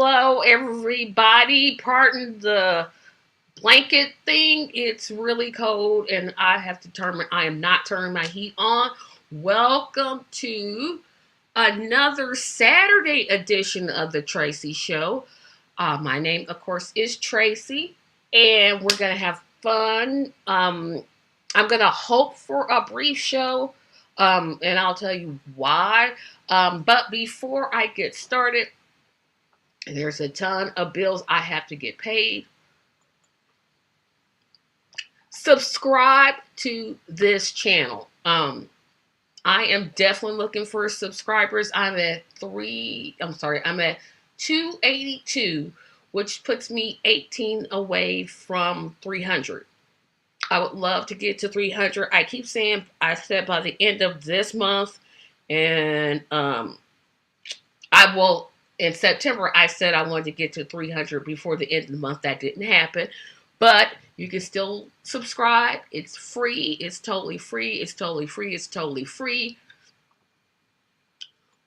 Hello, everybody. Pardon the blanket thing. It's really cold, and I am not turning my heat on. Welcome to another Saturday edition of the Tracy Show. My name, of course, is Tracy, and we're going to have fun. I'm going to hope for a brief show, and I'll tell you why. But before I get started, there's a ton of bills I have to get paid. Subscribe to this channel. I am definitely looking for subscribers. I'm at 282, which puts me 18 away from 300. I would love to get to 300. I said by the end of this month, and I will. In September, I said I wanted to get to 300 before the end of the month. That didn't happen. But you can still subscribe. It's free. It's totally free. It's totally free. It's totally free.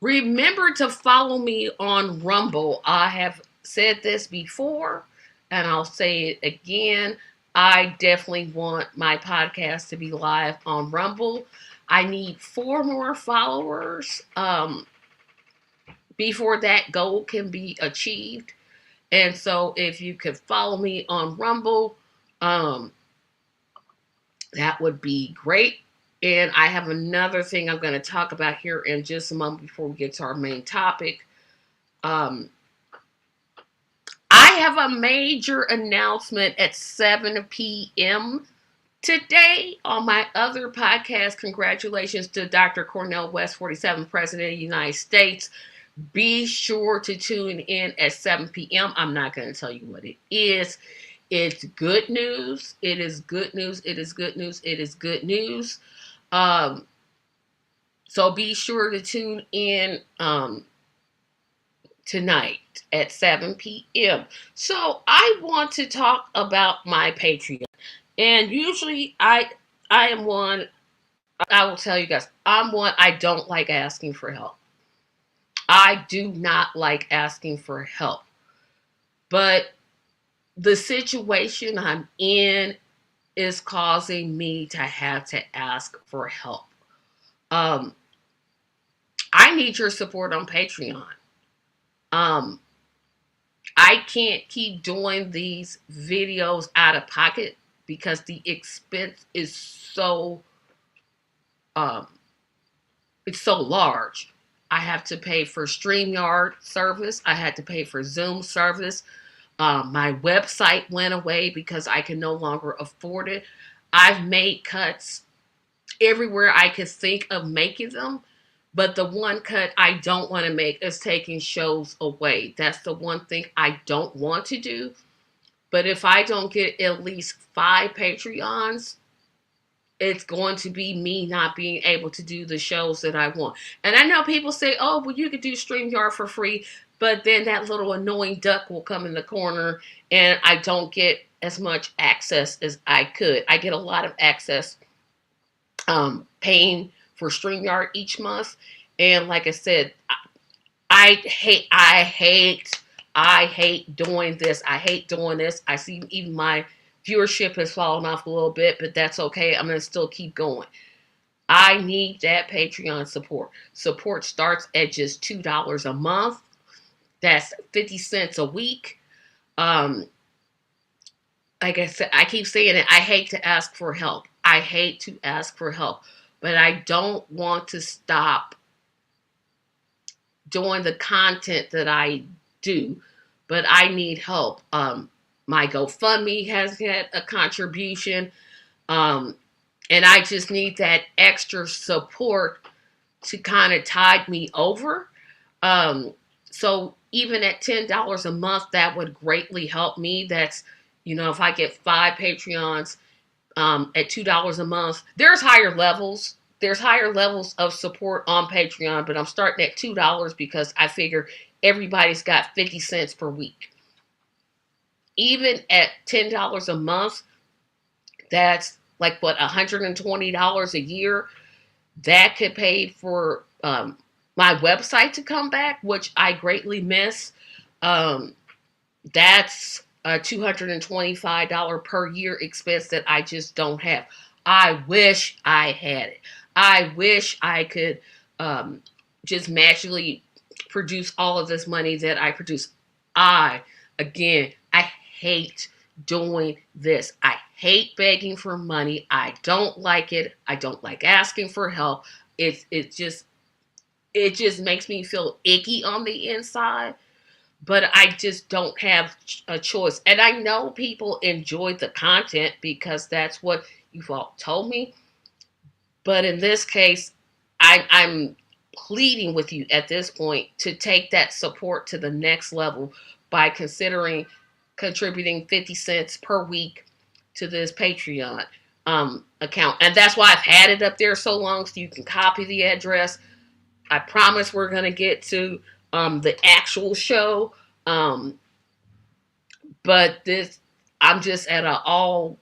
Remember to follow me on Rumble. I have said this before, and I'll say it again. I definitely want my podcast to be live on Rumble. I need 4 more followers. Before that goal can be achieved. And so if you could follow me on Rumble, that would be great. And I have another thing I'm going to talk about here in just a moment before we get to our main topic. I have a major announcement at 7 p.m. today on my other podcast. Congratulations to Dr. Cornel West, 47th President of the United States. Be sure to tune in at 7 p.m. I'm not going to tell you what it is. It's good news. It is good news. It is good news. It is good news. So be sure to tune in tonight at 7 p.m. So I want to talk about my Patreon. And usually I am one, I will tell you guys, I'm one, I don't like asking for help. I do not like asking for help. But the situation I'm in is causing me to have to ask for help. I need your support on Patreon. I can't keep doing these videos out of pocket because the expense is so it's so large. I have to pay for StreamYard service. I had to pay for Zoom service. My website went away because I can no longer afford it. I've made cuts everywhere I could think of making them. But the one cut I don't want to make is taking shows away. That's the one thing I don't want to do. But if I don't get at least 5 Patreons, it's going to be me not being able to do the shows that I want. And I know people say, oh, well, you could do StreamYard for free, but then that little annoying duck will come in the corner and I don't get as much access as I could. I get a lot of access paying for StreamYard each month. And like I said, I hate doing this. I hate doing this. I see even my viewership has fallen off a little bit, but that's okay. I'm going to still keep going. I need that Patreon support. Support starts at just $2 a month. That's 50 cents a week. Like I said, I keep saying it. I hate to ask for help. I hate to ask for help, but I don't want to stop doing the content that I do, but I need help. My GoFundMe has had a contribution, and I just need that extra support to kind of tide me over. So even at $10 a month, that would greatly help me. That's, if I get 5 Patreons at $2 a month, there's higher levels. There's higher levels of support on Patreon, but I'm starting at $2 because I figure everybody's got 50 cents per week. Even at $10 a month, that's like $120 a year. That could pay for my website to come back, which I greatly miss. Um, that's a $225 per year expense that I just don't have. I wish I had it. I wish I could um, just magically produce all of this money that I produce. I hate doing this. I hate begging for money. I don't like it. I don't like asking for help. It just makes me feel icky on the inside, but I just don't have a choice. And I know people enjoy the content because that's what you've all told me. But in this case, I'm pleading with you at this point to take that support to the next level by considering contributing 50 cents per week to this Patreon account. And that's why I've had it up there so long, so you can copy the address. I promise we're going to get to the actual show. Um, but this, I'm just at an all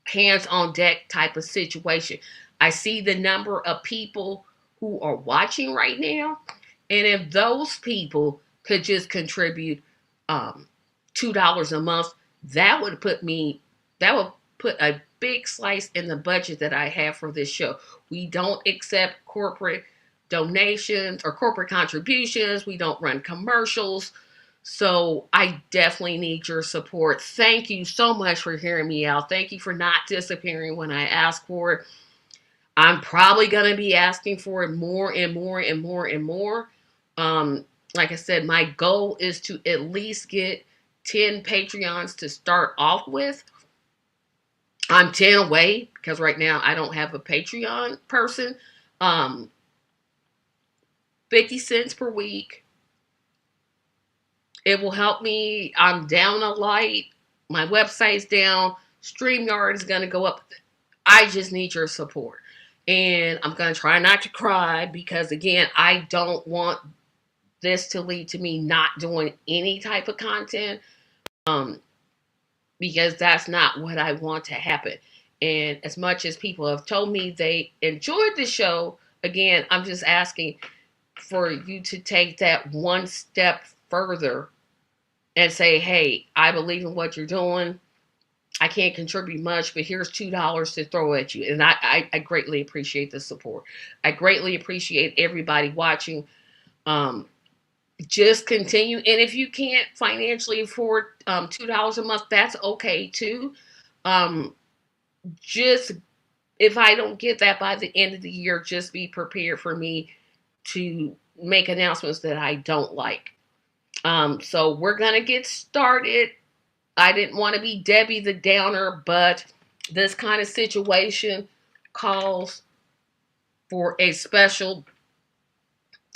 hands on deck type of situation. I see the number of people who are watching right now, and if those people could just contribute um, $2 a month, that would put a big slice in the budget that I have for this show. We don't accept corporate donations or corporate contributions. We don't run commercials. So I definitely need your support. Thank you so much for hearing me out. Thank you for not disappearing when I ask for it. I'm probably going to be asking for it more and more and more and more. Like I said, my goal is to at least get 10 Patreons to start off with. I'm 10 away because right now I don't have a Patreon person. Um, 50 cents per week. It will help me. I'm down a light. My website's down. StreamYard is going to go up. I just need your support. And I'm going to try not to cry because, again, I don't want this to lead to me not doing any type of content because that's not what I want to happen. And as much as people have told me they enjoyed the show, again, I'm just asking for you to take that one step further and say, hey, I believe in what you're doing. I can't contribute much, but here's $2 to throw at you. And I greatly appreciate the support. I greatly appreciate everybody watching. Just continue. And if you can't financially afford $2 a month, that's okay too. Just if I don't get that by the end of the year, just be prepared for me to make announcements that I don't like. So we're going to get started. I didn't want to be Debbie the Downer, but this kind of situation calls for a special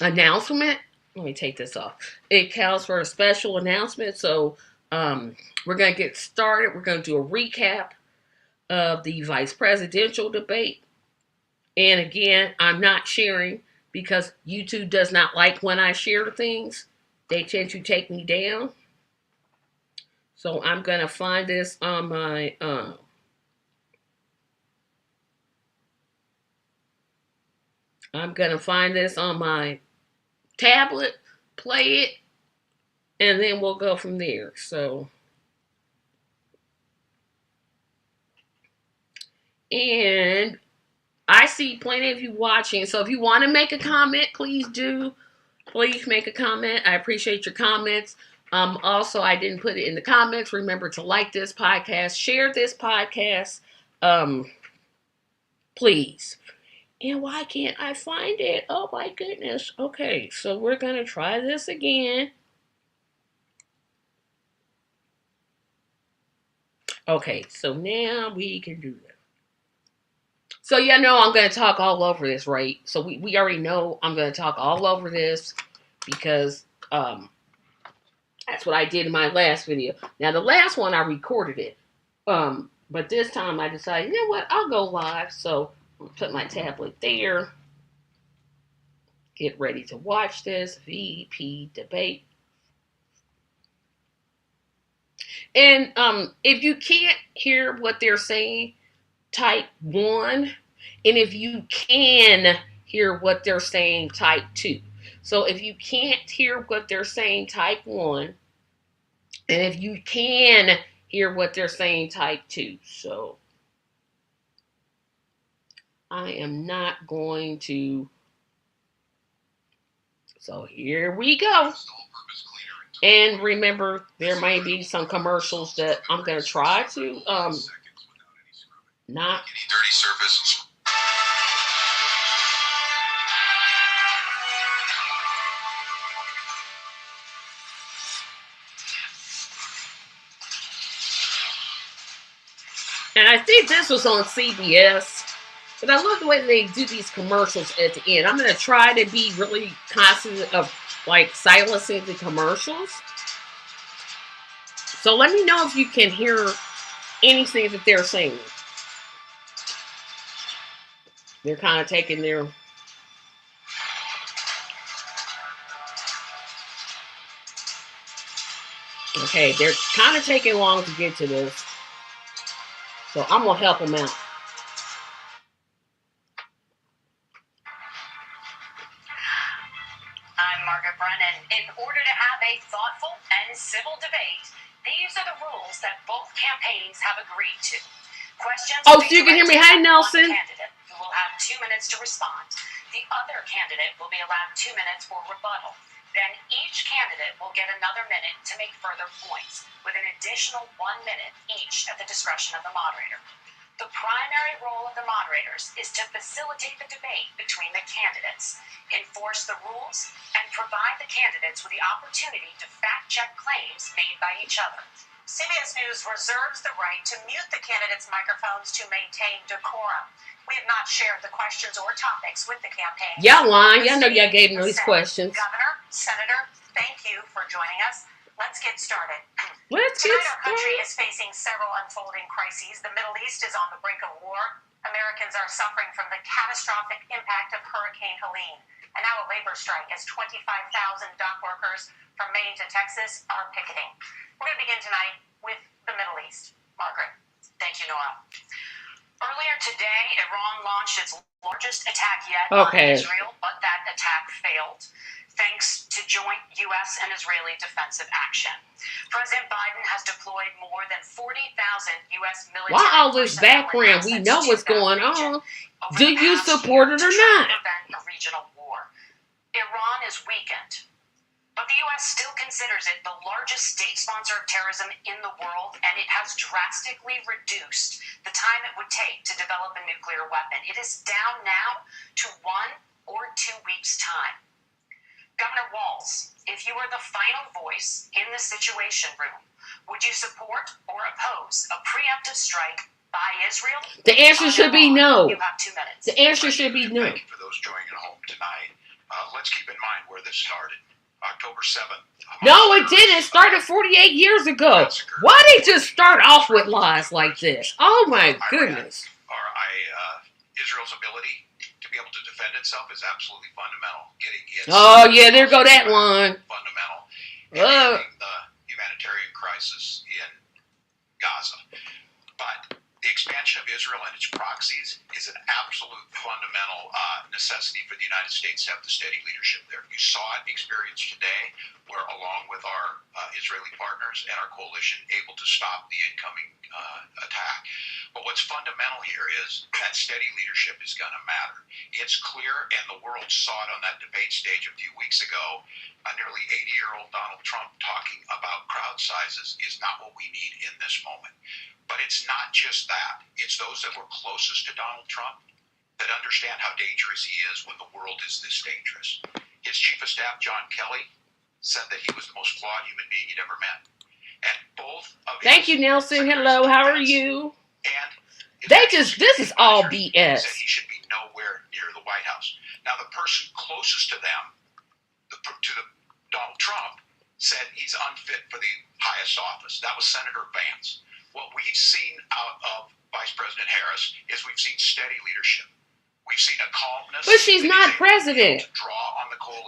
announcement. Let me take this off. It calls for a special announcement. So we're going to get started. We're going to do a recap of the vice presidential debate. And again, I'm not sharing because YouTube does not like when I share things. They tend to take me down. So I'm going to find this on my I'm going to find this on my tablet, play it, and then we'll go from there. So and I see plenty of you watching. So if you want to make a comment, please do. Please make a comment. I appreciate your comments. Also, I didn't put it in the comments. Remember to like this podcast, share this podcast, please. And why can't I find it? Oh my goodness. Okay, so we're going to try this again. Okay, so now we can do that. So yeah, no, I'm going to talk all over this, right? So we already know I'm going to talk all over this because that's what I did in my last video. Now, the last one, I recorded it. But this time I decided, you know what? I'll go live. So I'm going to put my tablet there. Get ready to watch this VP debate. And if you can't hear what they're saying, type 1. And if you can hear what they're saying, type 2. So if you can't hear what they're saying, type 1. And if you can hear what they're saying, type 2. So I am not going to. So here we go. And remember, there may be some commercials that I'm going to try to not. Dirty surface. And I think this was on CBS. But I love the way they do these commercials at the end. I'm going to try to be really conscious of like silencing the commercials. So let me know if you can hear anything that they're saying. They're kind of taking their... Okay, they're kind of taking long to get to this. So I'm going to help them out. In order to have a thoughtful and civil debate, these are the rules that both campaigns have agreed to. Questions. Oh, so you can hear me. Hi, Nelson. One candidate who will have 2 minutes to respond. The other candidate will be allowed 2 minutes for rebuttal. Then each candidate will get another minute to make further points, with an additional 1 minute each at the discretion of the moderator. The primary role of the moderators is to facilitate the debate between the candidates, enforce the rules, and provide the candidates with the opportunity to fact-check claims made by each other. CBS News reserves the right to mute the candidates' microphones to maintain decorum. We have not shared the questions or topics with the campaign. Y'all lying. Y'all know y'all gave me these questions. Governor, Senator, thank you for joining us. Let's get started. Tonight, our country is facing several unfolding crises. The Middle East is on the brink of war. Americans are suffering from the catastrophic impact of Hurricane Helene. And now a labor strike as 25,000 dock workers from Maine to Texas are picketing. We're going to begin tonight with the Middle East. Margaret. Thank you, Noah. Earlier today, Iran launched its largest attack yet on Israel, but that attack failed, thanks to joint U.S. and Israeli defensive action. President Biden has deployed more than 40,000 U.S. military. Why all this background? We know what's going on. Do you support it or not? Prevent a regional war. Iran is weakened, but the U.S. still considers it the largest state sponsor of terrorism in the world, and it has drastically reduced the time it would take to develop a nuclear weapon. It is down now to 1 or 2 weeks' time. Governor Walz, if you were the final voice in the Situation Room, would you support or oppose a preemptive strike by Israel? The answer should be no. You have 2 minutes. The answer should be no. Thank you for those joining at home tonight. Let's keep in mind where this started. October 7th. No, it didn't. It started 48 years ago. Why did they just start off with lies like this? Oh my goodness. Israel's ability to be able to defend itself is absolutely fundamental. Getting its there go that one. Fundamental. And the humanitarian crisis in Gaza. But the expansion of Israel and its proxies is an absolute fundamental necessity for the United States to have the steady leadership there. You saw it experienced today, where along with our Israeli partners and our coalition, able to stop the incoming attack. But what's fundamental here is that steady leadership is going to matter. It's clear, and the world saw it on that debate stage a few weeks ago, a nearly 80-year-old Donald Trump talking about crowd sizes is not what we need in this moment. But it's not just that. It's those that were closest to Donald Trump that understand how dangerous he is when the world is this dangerous. His chief of staff, John Kelly, said that he was the most flawed human being he'd ever met. And both of Thank you, Nelson. Hello, how are you? And this is all BS. Said he should be nowhere near the White House. Now, the person closest to them, Donald Trump, said he's unfit for the highest office. That was Senator Vance. What we've seen out of Vice President Harris is we've seen steady leadership. We've seen a calmness. But she's not president.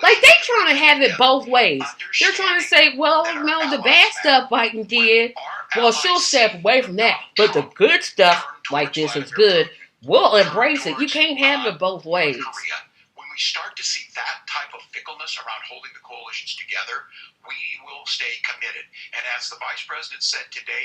Like, they trying to have it both ways. They're trying to say, well, no, the bad stuff Biden did, well, she'll step away from that. But the good stuff, like this, is good. We'll embrace it. You can't have it both ways. When we we start to see that type of fickleness around holding the coalitions together, we will stay committed. And as the Vice President said today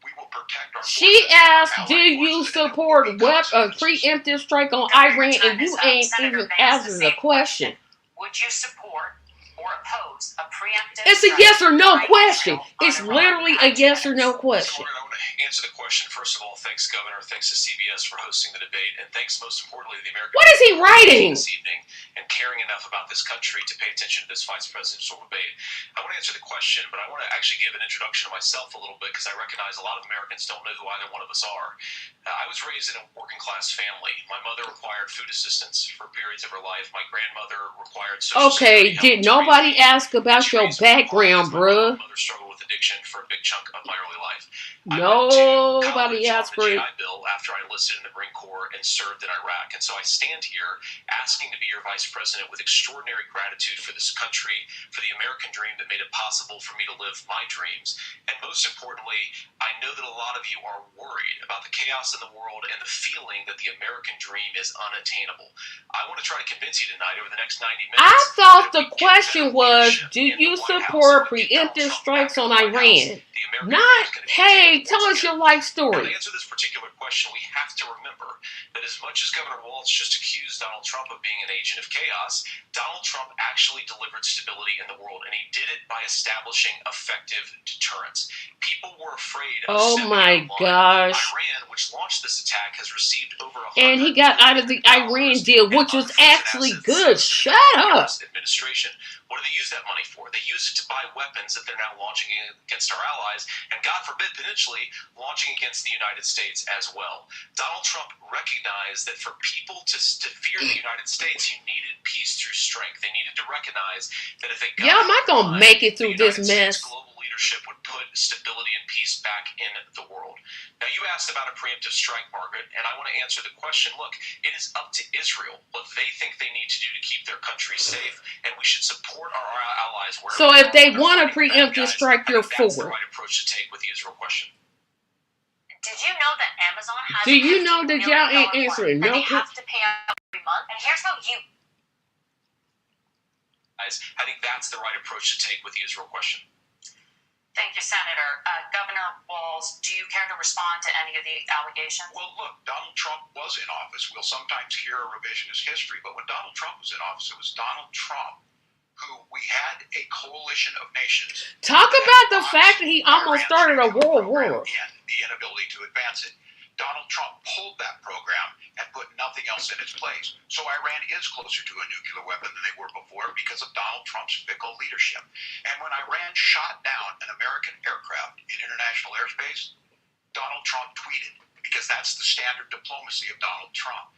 we will protect our She forces, asked, our "Do allied you forces, and it will support be a consequences." preemptive strike on Governor, Iran?" your And time you is up. ain't Senator even Vance, answered the same question. Would you support or oppose a preemptive It's a strike yes or no by question. Israel on It's Iran? literally You a have 2 yes or minutes. no So, question. Margaret, I want to answer the question. First of all, thanks, Governor. Thanks to CBS for hosting the debate. And thanks, most importantly, to the American What is he people writing? this evening and caring enough about this country to pay attention to this vice presidential debate. I want to answer the question, but I want to actually give an introduction to myself a little bit because I recognize a lot of Americans don't know who either one of us are. I was raised in a working-class family. My mother required food assistance for periods of her life. My grandmother required social Okay, security help did to nobody raise me. ask about your background, bruh? My mother struggled with addiction for a big chunk of my early life. I went to Nobody college on asked the for GI it. Bill after I enlisted in the Marine Corps and served in Iraq. And so I stand here asking to be your vice president with extraordinary gratitude for this country, for the American dream that made it possible for me to live my dreams. And most importantly, I know that a lot of you are worried about the chaos in the world and the feeling that the American dream is unattainable. I want to try to convince you tonight over the next 90 minutes. I thought that the we get question better was, leadership do in the you White House. support When we get Donald preemptive Trump strikes back in on the White House, Iran? the American Not, dream is going to be hey, attainable tell once us again. your life Now, story. to answer this particular question, we have to remember that as much as Governor Walz just accused Donald Trump of being an agent of chaos, Donald Trump actually delivered stability in the world, and he did it by establishing effective deterrence. People were afraid of Oh stepping my out of line. gosh. Iran, which launched this attack, has received over And he got out of the Iran deal, which was actually good. Shut up. Administration. What do they use that money for? They use it to buy weapons that they're now launching against our allies, and God forbid, potentially launching against the United States as well. Donald Trump recognized that for people to fear the United States, you needed peace through strength. They needed to recognize that if they got Y'all not gonna make it through this mess. global leadership would put stability and peace back in the world. Now, you asked about a preemptive strike, Margaret, and I want to answer the question. Look, it is up to Israel what they think they need to do to keep their country safe, and we should support our allies wherever So if they are. want a preemptive strike, you're I think that's the for it. right approach to take with the Israel question. Did you know that Amazon has Do you know $50 that million y'all ain't fund answering that no they have to pay out every month? And here's how you... I think that's the right approach to take with the Israel question. Thank you, Senator. Governor Walz, do you care to respond to any of the allegations? Well, look, Donald Trump was in office. We'll sometimes hear a revisionist history, but when Donald Trump was in office, it was Donald Trump who we had a coalition of nations. Talk about the fact that he almost started a world war. And the inability to advance it. Donald Trump pulled that program and put nothing else in its place. So Iran is closer to a nuclear weapon than they were before because of Donald Trump's fickle leadership. And when Iran shot down an American aircraft in international airspace, Donald Trump tweeted, because that's the standard diplomacy of Donald Trump.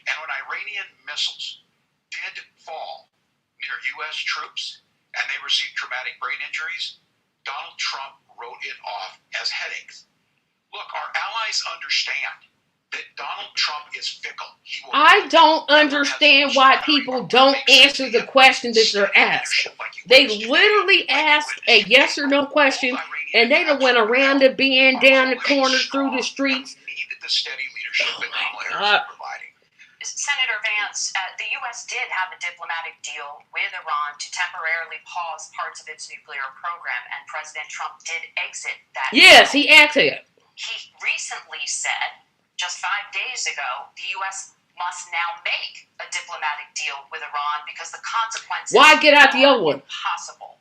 And when Iranian missiles did fall near U.S. troops and they received traumatic brain injuries, Donald Trump wrote it off as headaches. Look, our allies understand that Donald Trump is fickle. I don't understand why people don't answer the question that they're asked. They literally asked a yes or no question, and they done went around the bend, down the corner, through the streets. The steady leadership that Kamala Harris is providing. Senator Vance, the U.S. did have a diplomatic deal with Iran to temporarily pause parts of its nuclear program, and President Trump did exit that Yes, deal. he exited. He recently said, just 5 days ago, the U.S. must now make a diplomatic deal with Iran because the consequences Why get out the are other one? impossible.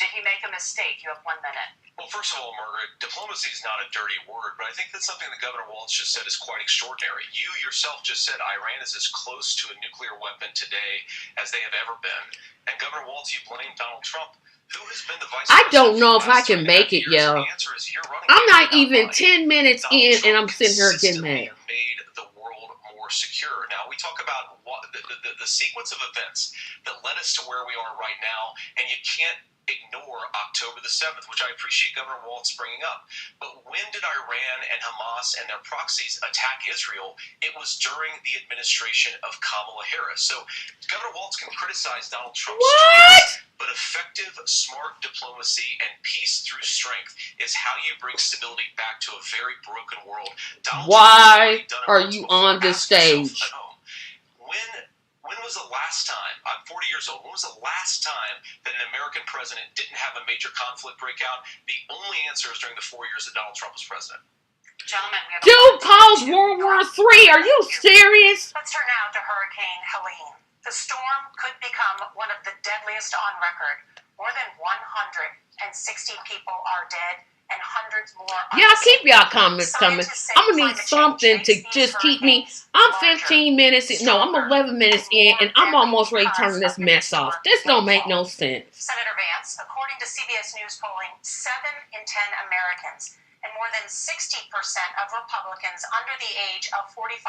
Did he make a mistake? You have 1 minute. Well, first of all, Margaret, diplomacy is not a dirty word, but I think that's something that Governor Walz just said is quite extraordinary. You yourself just said Iran is as close to a nuclear weapon today as they have ever been. And Governor Walz, you blame Donald Trump. Who has been the vice I president don't know for if the I last can 2.5 make it, years? yo. And the answer is you're running I'm not without even money. 10 minutes Donald in, Trump and I'm sitting here getting consistently mad. made the world more secure. Now, we talk about the sequence of events that led us to where we are right now, and you can't ignore October the 7th, which I appreciate Governor Walz bringing up. But when did Iran and Hamas and their proxies attack Israel? It was during the administration of Kamala Harris. So Governor Walz can criticize Donald Trump's tweets, but effective, smart diplomacy and peace through strength is how you bring stability back to a very broken world. Donald Why Trump are you on the stage? When was the last time, I'm 40 years old, when was the last time that an American president didn't have a major conflict break out? The only answer is during the 4 years that Donald Trump was president. Gentlemen, we have Dude caused World War III. Are you serious? Let's turn now to Hurricane Helene. The storm could become one of the deadliest on record. More than 160 people are dead and hundreds more are Y'all missing. keep y'all comments coming. Scientists say I'm gonna need climate change something makes to these just keep me. hurricanes I'm larger, 15 minutes. No, I'm 11 minutes in, and I'm almost ready to turn this mess off. This don't make no sense. Senator Vance, according to CBS News polling, 7 in 10 Americans and more than 60% of Republicans under the age of 45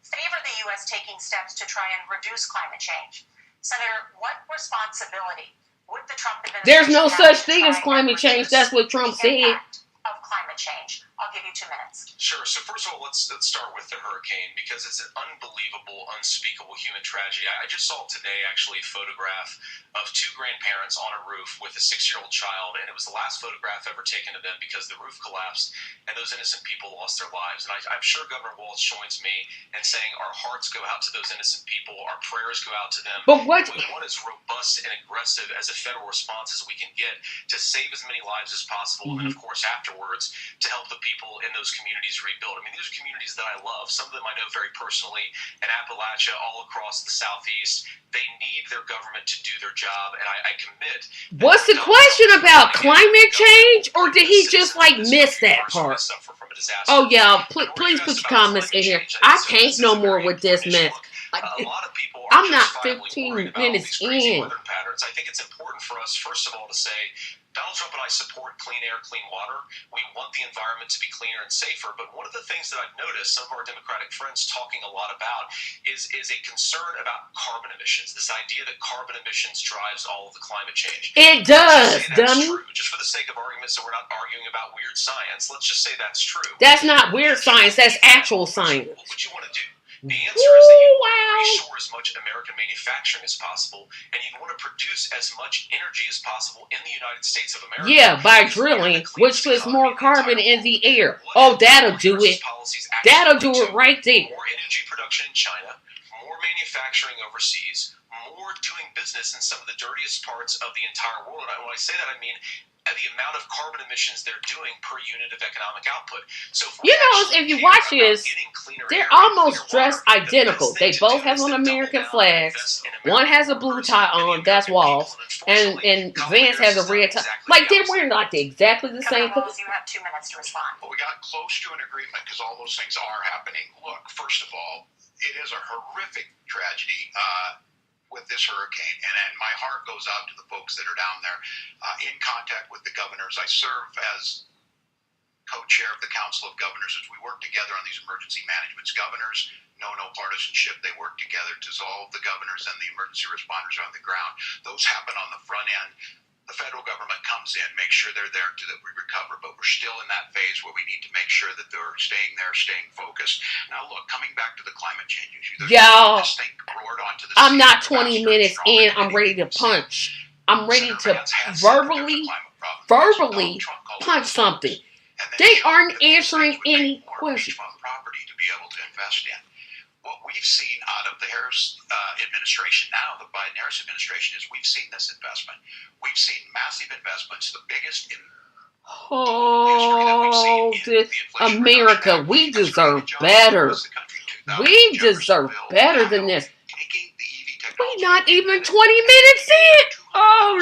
favor the U.S. taking steps to try and reduce climate change. Senator, what responsibility would the Trump administration There's no have such to thing try as climate and change. reduce That's what Trump the said. impact of climate change? I'll give you 2 minutes. Sure. So first of all, let's start with the hurricane because it's an unbelievable, unspeakable human tragedy. I just saw today actually a photograph of 2 grandparents on a roof with a 6-year-old child, and it was the last photograph ever taken of them because the roof collapsed and those innocent people lost their lives. And I'm sure Governor Walz joins me in saying our hearts go out to those innocent people, our prayers go out to them. But what? We want as robust and aggressive as a federal response as we can get to save as many lives as possible, and of course afterwards to help the people in those communities rebuild. I mean, these are communities that I love. Some of them I know very personally in Appalachia, all across the Southeast. They need their government to do their job, and I commit. What's the question about climate change, or did he just like miss that part? Oh yeah, please put your comments in here. I can't no more with this mess. A lot of people are I'm just not finally 15 worried about all minutes these crazy in. weather patterns. I think it's important for us, first of all, to say Donald Trump and I support clean air, clean water. We want the environment to be cleaner and safer. But one of the things that I've noticed some of our Democratic friends talking a lot about is a concern about carbon emissions. This idea that carbon emissions drives all of the climate change. It does, that's dummy. true. Just for the sake of argument, so we're not arguing about weird science, let's just say that's true. That's not weird science. That's actual science. What would you want to do? The answer is that you want to Wow. restore as much American manufacturing as possible, and you want to produce as much energy as possible in the United States of America. Yeah, by drilling, which puts more carbon in the air. Oh, that'll do it. That'll do it right there. More energy production in China, more manufacturing overseas, more doing business in some of the dirtiest parts of the entire world. And when I say that, I mean the amount of carbon emissions they're doing per unit of economic output. So if you watch this, they're almost dressed identical. They both have on American flags. One has a blue tie on, that's Walz, and Vance has a red tie. Like they're wearing like exactly the same. Governor Walz, you have 2 minutes to respond. Well, we got close to an agreement because all those things are happening. Look, first of all, it is a horrific tragedy with this hurricane, and my heart goes out to the folks that are down there in contact with the governors. I serve as co-chair of the Council of Governors as we work together on these emergency managements. Governors know no partisanship. They work together to dissolve the governors and the emergency responders on the ground. Those happen on the front end. The federal government comes in, makes sure they're there to that we recover, but we're still in that phase where we need to make sure that they're staying there, staying focused. Now, look, coming back to the climate change issue, Y'all, this thing roared onto the I'm scene not faster 20 and minutes stronger in. than I'm ready to anything we've punch. seen. I'm ready Senator to Vance has said that there's a verbally climate problem. Donald Trump called it punch a something. and then They showed aren't that these answering things would any make more questions. beachfront property to be able to invest in. What we've seen out of the Harris administration now, the Biden-Harris administration, is we've seen this investment. We've seen massive investments, the biggest in Oh, America, we deserve better. We deserve better than this. We're not even 20 minutes in. Oh,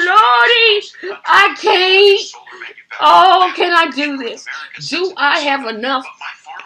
Lordy, I can't. Oh, can I do this? Do I have enough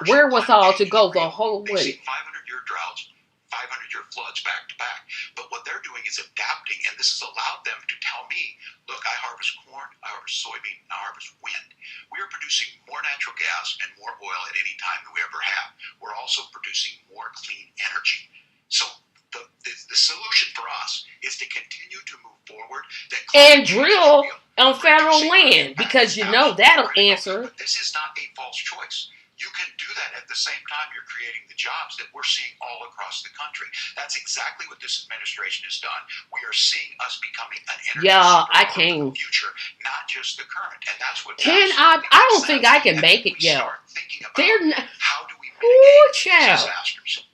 wherewithal to go the whole way? 500-year droughts, 500-year floods back to back. But what they're doing is adapting, and this has allowed them to tell me, look, I harvest corn, I harvest soybean, I harvest wind. We are producing more natural gas and more oil at any time than we ever have. We're also producing more clean energy. So the solution for us is to continue to move forward. And drill on federal land, because you know that'll answer. But this is not a false choice. You can do that at the same time you're creating the jobs that we're seeing all across the country. That's exactly what this administration has done. We are seeing us becoming an energy superpower for the future, not just the current. And that's what I don't think I can make it, yo. They're not. How do we Ooh, mitigate child. disasters?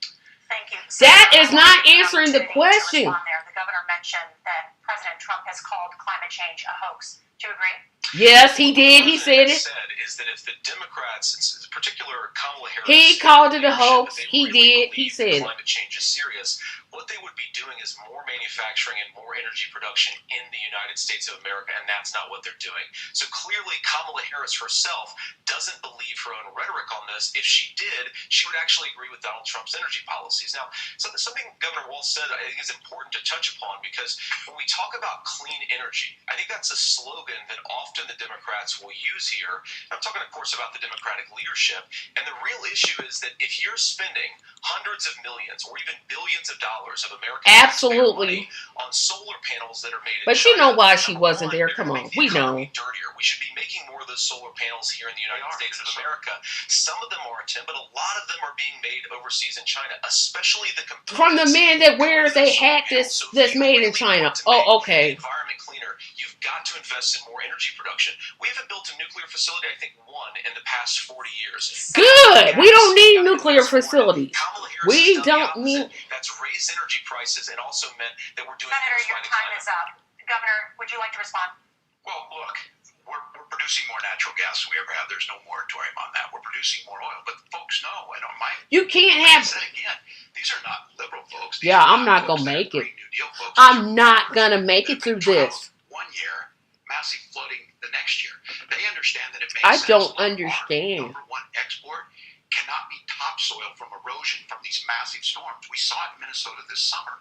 Thank Thank you. That Senator, is not I want answering the to question. respond there. The governor mentioned that President Trump has called climate change a hoax. Do you agree? Yes, he did. He said What the it. president has said is that if the Democrats, in particular Kamala Harris, He called it a leadership, hoax. if they He really did. He believe said it. climate change is serious, what they would be doing is more manufacturing and more energy production in the United States of America, and that's not what they're doing. So clearly, Kamala Harris herself doesn't believe her own rhetoric on this. If she did, she would actually agree with Donald Trump's energy policies. Now, something Governor Walz said I think is important to touch upon, because when we talk about clean energy, I think that's a slogan that often the Democrats will use here. I'm talking, of course, about the Democratic leadership. And the real issue is that if you're spending hundreds of millions or even billions of dollars of American taxpayer money on solar panels that are made in But China, you know why she number wasn't one, there. they're Come gonna on. make the We know. economy dirtier. We should be making more of those solar panels here in the United States of America. Some of them are, Tim, but a lot of them are being made overseas in China, especially the components. From the man that wears a hat that's made in China. Oh, okay. The environment cleaner, you've got to invest in more energy production. We haven't built a nuclear facility, I think, one in the past 40 years. Good. We don't need nuclear facilities. We don't need. That's raised energy prices and also meant that we're doing. Senator, your time is up. Governor, would you like to respond? Well, look, we're producing more natural gas than we ever have. There's no moratorium on that. We're producing more oil. But folks know, and you can't like have. I said again, these are not liberal folks. Yeah, I'm not going to make it. I'm not going to make it through this. 1 year, massive flooding the next year. They understand that it makes I sense. don't understand. Number one export cannot be topsoil from erosion from these massive storms. We saw it in Minnesota this summer.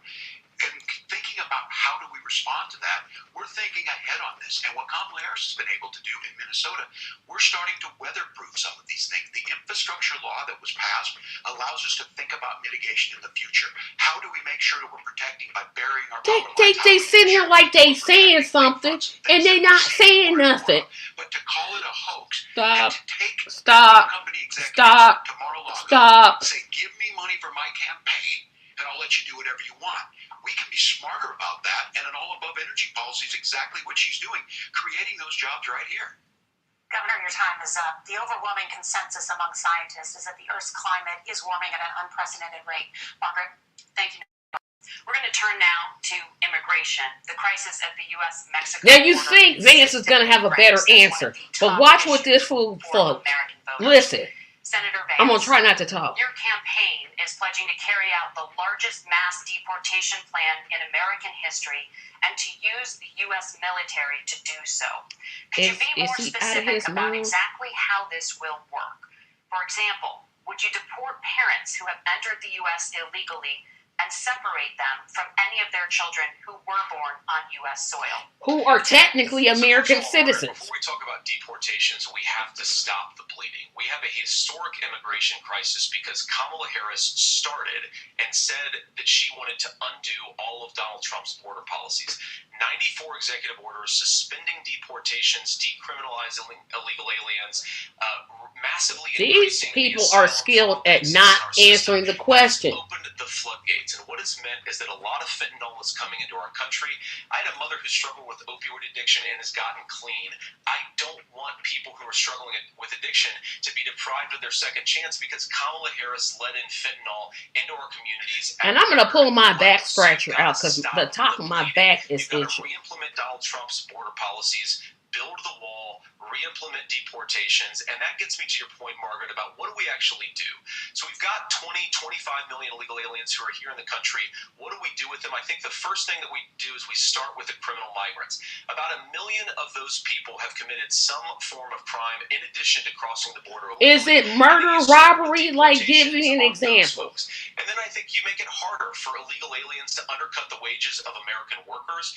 And thinking about how do we respond to that, we're thinking ahead on this. And what Kamala Harris has been able to do in Minnesota, we're starting to weatherproof some of these things. The infrastructure law that was passed allows us to think about mitigation in the future. How do we make sure that we're protecting by burying our They sit here like they saying something, and they not saying nothing. But to call it a hoax, Stop. and to take Stop. company executives Stop. to Mar-a-Lago Stop. and say, give me money for my campaign, and I'll let you do whatever you want. We can be smarter about that, and an all-above energy policy is exactly what she's doing, creating those jobs right here. Governor, your time is up. The overwhelming consensus among scientists is that the Earth's climate is warming at an unprecedented rate. Margaret, thank you. We're going to turn now to immigration, the crisis at the U.S.-Mexico border. Now you think Vance is going to have a better answer, but watch what this fool folks. Listen. Senator Vance, I'm going to try not to talk. Your campaign is pledging to carry out the largest mass deportation plan in American history and to use the U.S. military to do so. Could you be more specific about exactly how this will work? For example, would you deport parents who have entered the U.S. illegally and separate them from any of their children who were born on U.S. soil? Who are technically American citizens. Before we talk about deportations, we have to stop the bleeding. We have a historic immigration crisis because Kamala Harris started and said that she wanted to undo all of Donald Trump's border policies. 94 executive orders suspending deportations, decriminalizing illegal aliens, massively These people are skilled at not answering the question. Opened the floodgates, and what it's meant is that a lot of fentanyl is coming into our country. I had a mother who struggled with opioid addiction and has gotten clean. I don't want people who are struggling with addiction to be deprived of their second chance because Kamala Harris let in fentanyl into our communities. And I'm going to pull my back scratcher out because the top of my back is itchy. Re-implement Donald Trump's border policies, build the wall, re-implement deportations, and that gets me to your point, Margaret, about what do we actually do? So we've got 25 million illegal aliens who are here in the country. What do we do with them? I think the first thing that we do is we start with the criminal migrants. About 1 million of those people have committed some form of crime in addition to crossing the border illegally. Is it murder, robbery? Like, give me an example. And then I think you make it harder for illegal aliens to undercut the wages of American workers.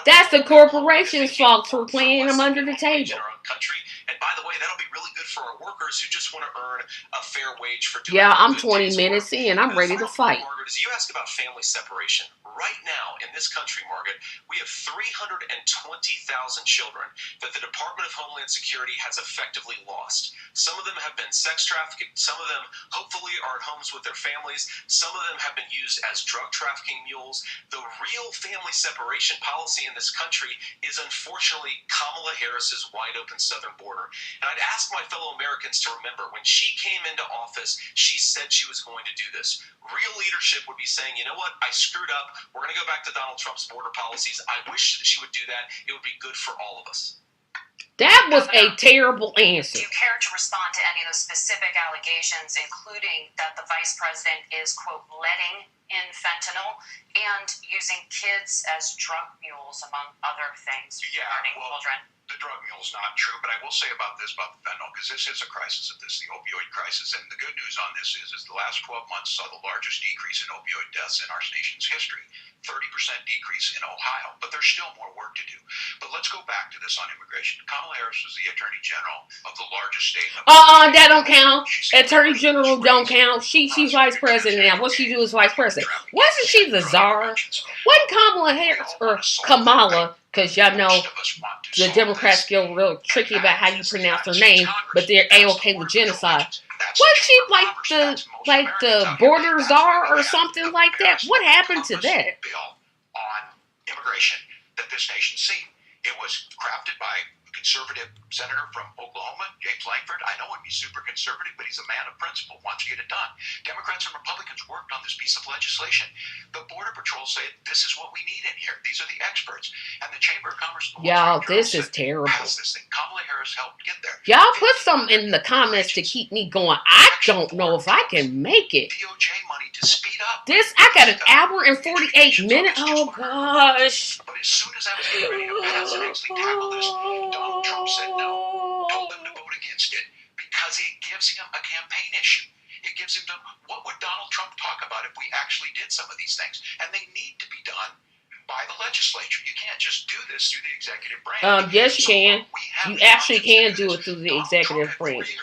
That's the corporation's fault for playing them under the table. In our own country. And by the way, that'll be really good for our workers who just want to earn a fair wage for doing. Yeah, I'm 20 minutes in. I'm ready to fight. Margaret, as you ask about family separation, right now in this country, Margaret, we have 320,000 children that the Department of Homeland Security has effectively lost. Some of them have been sex trafficked. Some of them, hopefully, are at homes with their families. Some of them have been used as drug trafficking mules. The real family separation policy in this country is unfortunately Kamala Harris's wide open and southern border. And I'd ask my fellow Americans to remember, when she came into office, she said she was going to do this. Real leadership would be saying, you know what, I screwed up. We're going to go back to Donald Trump's border policies. I wish that she would do that. It would be good for all of us. That was a terrible answer. Do you care to respond to any of those specific allegations, including that the vice president is, quote, letting in fentanyl and using kids as drug mules, among other things, regarding children? The drug mule is not true, but I will say about the fentanyl, because this is a crisis of this, the opioid crisis. And the good news on this is the last 12 months saw the largest decrease in opioid deaths in our nation's history. 30% decrease in Ohio, but there's still more work to do. But let's go back to this on immigration. Kamala Harris was the Attorney General of the largest state. That don't count. Attorney General don't count. She's vice president now. What she do is vice president. Wasn't she the czar? Wasn't Kamala Harris or Kamala? Because y'all know the Democrats get real tricky about how you pronounce her name, but they're A-OK with genocide. Wasn't she like the border czar or something like that? What happened to that? Bill on immigration that this nation's seen. It was crafted by a conservative senator from Oklahoma, James Lankford. I know him, he's super conservative, but he's a man of principle, wants to get it done. Democrats and Republicans worked on this piece of legislation. The Border Patrol said, this is what we need in here. These are the experts. And the Chamber of Commerce... Y'all, this is terrible. This thing. Kamala Harris helped get there. Y'all put something in the comments to keep me going. I don't know if I can make it. DOJ money to speed up. I got an hour and 48 minutes. Oh, gosh. But as soon as I was getting ready to pass and actually tackle this, Donald Trump said no, told them to vote against it because it gives him a campaign issue. It gives him what would Donald Trump talk about if we actually did some of these things? And they need to be done by the legislature. You can't just do this through the executive branch. Yes, you can. You actually can do it through the executive branch.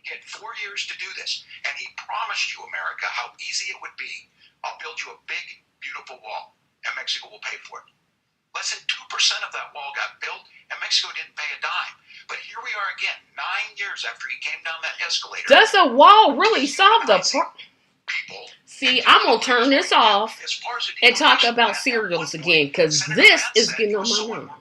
He had 4 years to do this, and he promised you, America, how easy it would be. I'll build you a big, beautiful wall, and Mexico will pay for it. Less than 2% of that wall got built, and Mexico didn't pay a dime. But here we are again, 9 years after he came down that escalator. Does a wall really solve the problem? See, I'm going to turn this off and talk about cereals again, because this is getting on my nerves.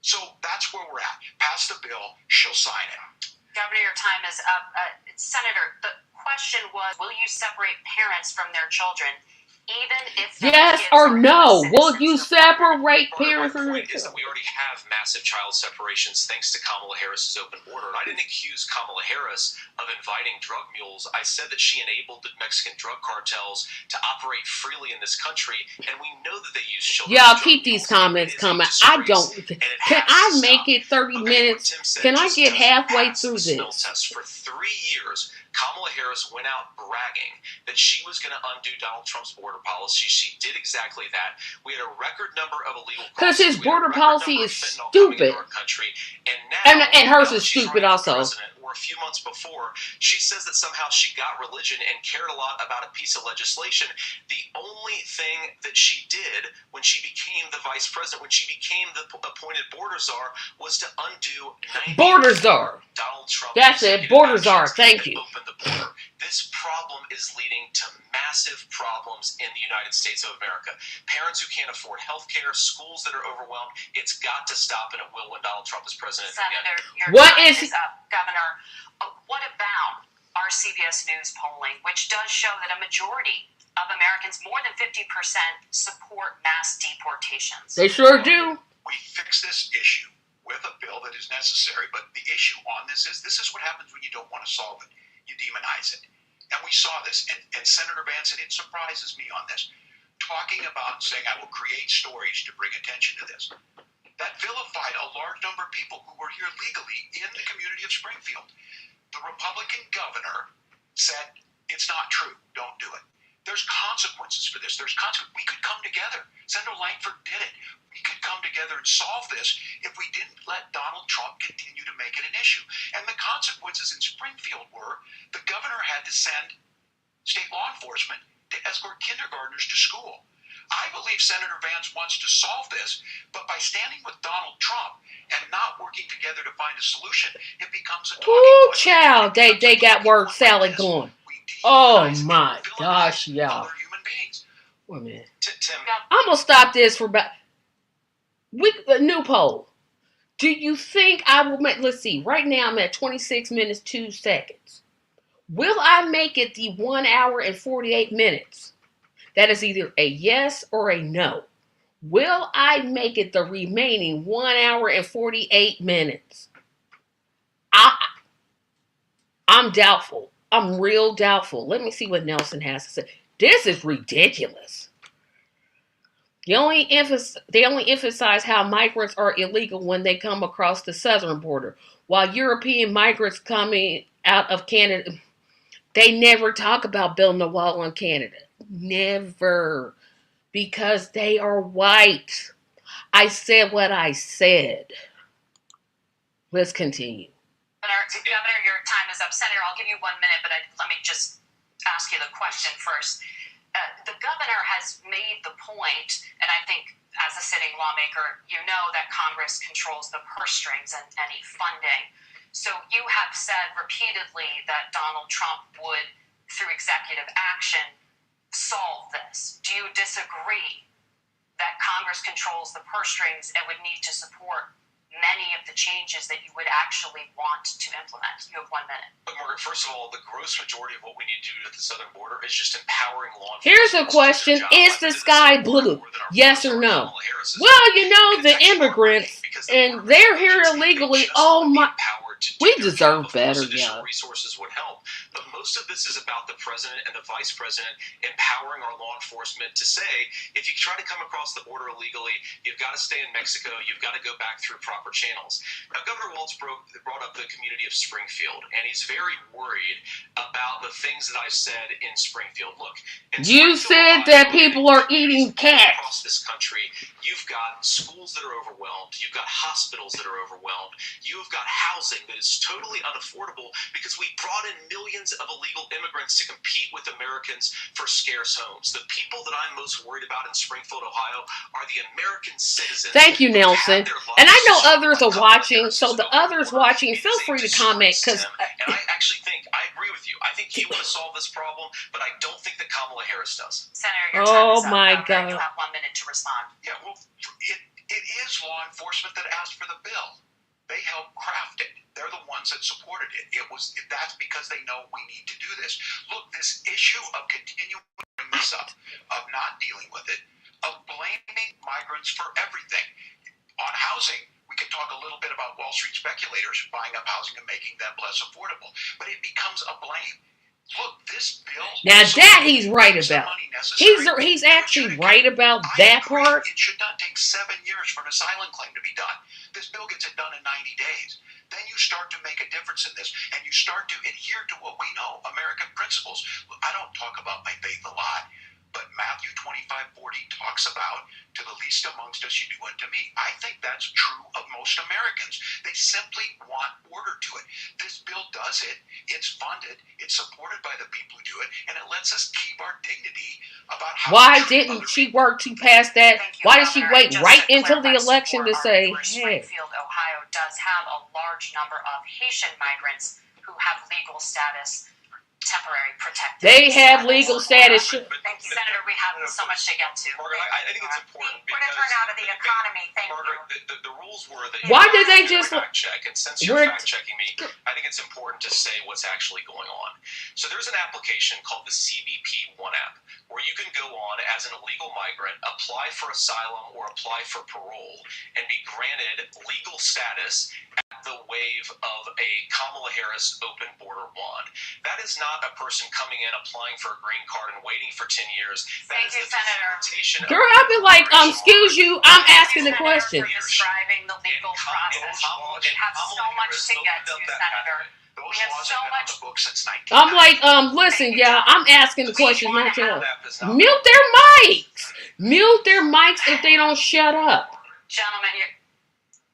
So that's where we're at. Pass the bill, she'll sign it. Governor, your time is up. Senator, the question was, will you separate parents from their children? Even if yes or no? Will you separate parents from their children? Is that we already have massive child separations thanks to Kamala Harris's open border. And I didn't accuse Kamala Harris of inviting drug mules. I said that she enabled the Mexican drug cartels to operate freely in this country, and we know that they use children. Y'all keep these comments coming. I don't. Can I make it 30 minutes? Can I get halfway through this? Test for 3 years. Kamala Harris went out bragging that she was going to undo Donald Trump's border policy. She did exactly that. We had a record number of illegal because his border policy is stupid. And hers is stupid also. Or a few months before, she says that somehow she got religion and cared a lot about a piece of legislation. The only thing that she did when she became the vice president, when she became the appointed border czar, was to undo border czar. Donald Trump. That's it, border czar. Thank you. Open the border. This problem is leading to massive problems in the United States of America. Parents who can't afford health care, schools that are overwhelmed. It's got to stop, and it will when Donald Trump is president. Senator, your time is up. Governor, what about our CBS News polling, which does show that a majority of Americans, more than 50%, support mass deportations? They sure do. We fix this issue with a bill that is necessary, but the issue on this is what happens when you don't want to solve it. You demonize it. And we saw this, and Senator Vance, and it surprises me on this, talking about saying, I will create stories to bring attention to this. That vilified a large number of people who were here legally in the community of Springfield. The Republican governor said, it's not true, don't do it. There's consequences for this. We could come together. Senator Lankford did it. We could come together and solve this if we didn't let Donald Trump continue to make it an issue. And the consequences in Springfield were the governor had to send state law enforcement to escort kindergartners to school. I believe Senator Vance wants to solve this, but by standing with Donald Trump and not working together to find a solution, it becomes a talking point. Child, they got word salad going. Oh my gosh, y'all. Wait a minute. Tim, I'm gonna stop this for about a new poll. Do you think I will make, let's see, right now I'm at 26 minutes, 2 seconds. Will I make it the 1 hour and 48 minutes? That is either a yes or a no. Will I make it the remaining 1 hour and 48 minutes? I'm doubtful. I'm real doubtful. Let me see what Nelson has to say. This is ridiculous. They only emphasize how migrants are illegal when they come across the southern border, while European migrants coming out of Canada, they never talk about building a wall on Canada. Never. Because they are white. I said what I said. Let's continue. Governor, your time is up. Senator, I'll give you 1 minute, but let me just ask you the question first. The governor has made the point, and I think as a sitting lawmaker, you know that Congress controls the purse strings and any funding. So you have said repeatedly that Donald Trump would, through executive action, solve this. Do you disagree that Congress controls the purse strings and would need to support many of the changes that you would actually want to implement? You have 1 minute. But Margaret, first of all, the gross majority of what we need to do at the southern border is just empowering law enforcement. Here's a question. Is the sky blue? Yes or no? Well, you know, the immigrants, and they're here illegally. Oh my, we deserve better, yeah. Resources would help. But most of this is about the president and the vice president empowering our law enforcement to say, if you try to come across the border illegally, you've got to stay in Mexico, you've got to go back through proper channels. Now, Governor Walz brought up the community of Springfield, and he's very worried about the things that I've said in Springfield. Look, you said that people are eating cats across this country. You've got schools that are overwhelmed. You've got hospitals that are overwhelmed. You've got housing that is totally unaffordable because we brought in millions of illegal immigrants to compete with Americans for scarce homes. The people that I'm most worried about in Springfield, Ohio, are the American citizens. Thank you, Nelson. And I know others are watching, so the others watching, feel free to comment. Because and I actually think, I agree with you. I think he would have solved this problem, but I don't think that Kamala Harris does. Senator, your time is up. My God. You have 1 minute to respond. Yeah, well, it is law enforcement that asked for the bill. They helped craft it. They're the ones that supported it. That's because they know we need to do this. Look, this issue of continuing to bring this up, of not dealing with it, of blaming migrants for everything. On housing, we can talk a little bit about Wall Street speculators buying up housing and making them less affordable, but it becomes a blame. Look, this bill. Now that he's right about. He's actually right about that part. It should not take 7 years for an asylum claim to be done. This bill gets it done in 90 days. Then you start to make a difference in this, and you start to adhere to what we know, American principles. I don't talk about my faith a lot, but Matthew 25:40 talks about, to the least amongst us you do unto me. I think that's true of most Americans. They simply want order to it. This bill does it. It's funded. It's supported by the people who do it, and it lets us keep our dignity about how. Why didn't she work to pass that? Why did she wait right until the election to say, hey? Springfield, Ohio does have a large number of Haitian migrants who have legal status, temporary protected They have status. legal status. Thank you, Senator. We have so much to get to. Margaret, I think it's important We're because going to turn out of the economy. Thank Margaret, you. the rules were that Why did they just fact check? And since you're fact checking me, I think it's important to say what's actually going on. So there's an application called the CBP One app where you can go on as an illegal migrant, apply for asylum or apply for parole, and be granted legal status at the wave of a Kamala Harris open border wand. That is not a person coming in, applying for a green card and waiting for 10 years. Thank you, Senator. Girl, I've been like, excuse you, I'm asking the question. For describing the legal process. We have so much to get to, Senator. We have so much. I'm like, listen, yeah, I'm asking the question, not y'all. Mute their mics. Mute their mics if they don't shut up. Gentlemen,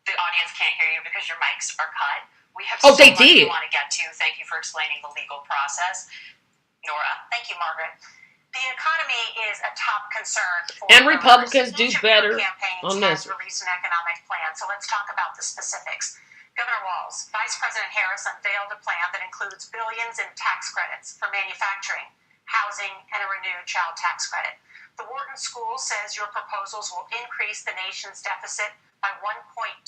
the audience can't hear you because your mics are cut. We have Oh, so they much did. we want to get to. Thank you for explaining the legal process. Nora. Thank you, Margaret. The economy is a top concern for And Republicans do Each of better your campaigns on has this. released an economic plan, so let's talk about the specifics. Governor Walz, Vice President Harris unveiled a plan that includes billions in tax credits for manufacturing, housing, and a renewed child tax credit. The Wharton School says your proposals will increase the nation's deficit by $1.2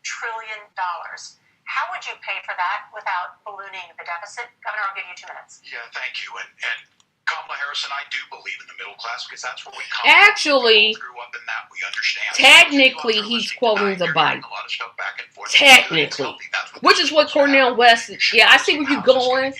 trillion. How would you pay for that without ballooning the deficit? Governor, I'll give you 2 minutes. Yeah, thank you. And Kamala Harris and I do believe in the middle class because that's where we come Actually, from. We grew up in that. We understand. technically, he's quoting the Bible. Technically. Which is what Cornel West, yeah, I see where you're going.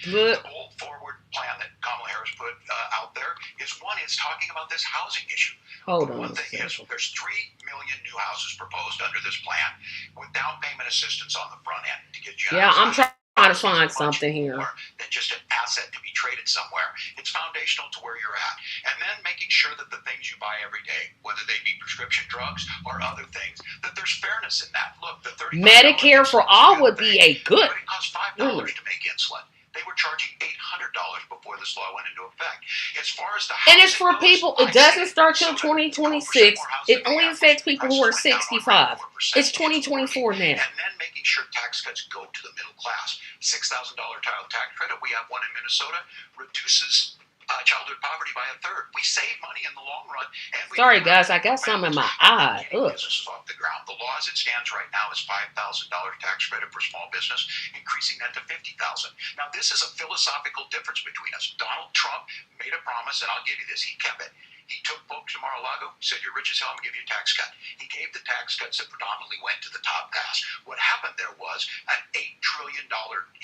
The bold forward plan that Kamala Harris put out there is one, it's talking about this housing issue. Hold on. One thing is, there's 3 million new houses proposed under this plan with down payment assistance on the front end to get you. Yeah, I'm trying to find something here. Than just an asset to be traded somewhere. It's foundational to where you're at. And then making sure that the things you buy every day, whether they be prescription drugs or other things, that there's fairness in that. Look, the $35 Medicare for all would be a good. But it costs $5 to make insulin. They were charging $800 before this law went into effect. As far as the and it's for people, it doesn't start till 2026. It only affects people who are 65. It's 2024 now. And then making sure tax cuts go to the middle class. $6,000 child tax credit, we have one in Minnesota, reduces childhood poverty by a third. We save money in the long run. And Sorry, guys, I got some in my eye. Businesses off the ground. The law as it stands right now is $5,000 tax credit for small business, increasing that to $50,000. Now, this is a philosophical difference between us. Donald Trump made a promise, and I'll give you this. He kept it. He took folks to Mar-a-Lago, said, you're rich as hell, I'm going to give you a tax cut. He gave the tax cuts that predominantly went to the top pass. What happened there was an $8 trillion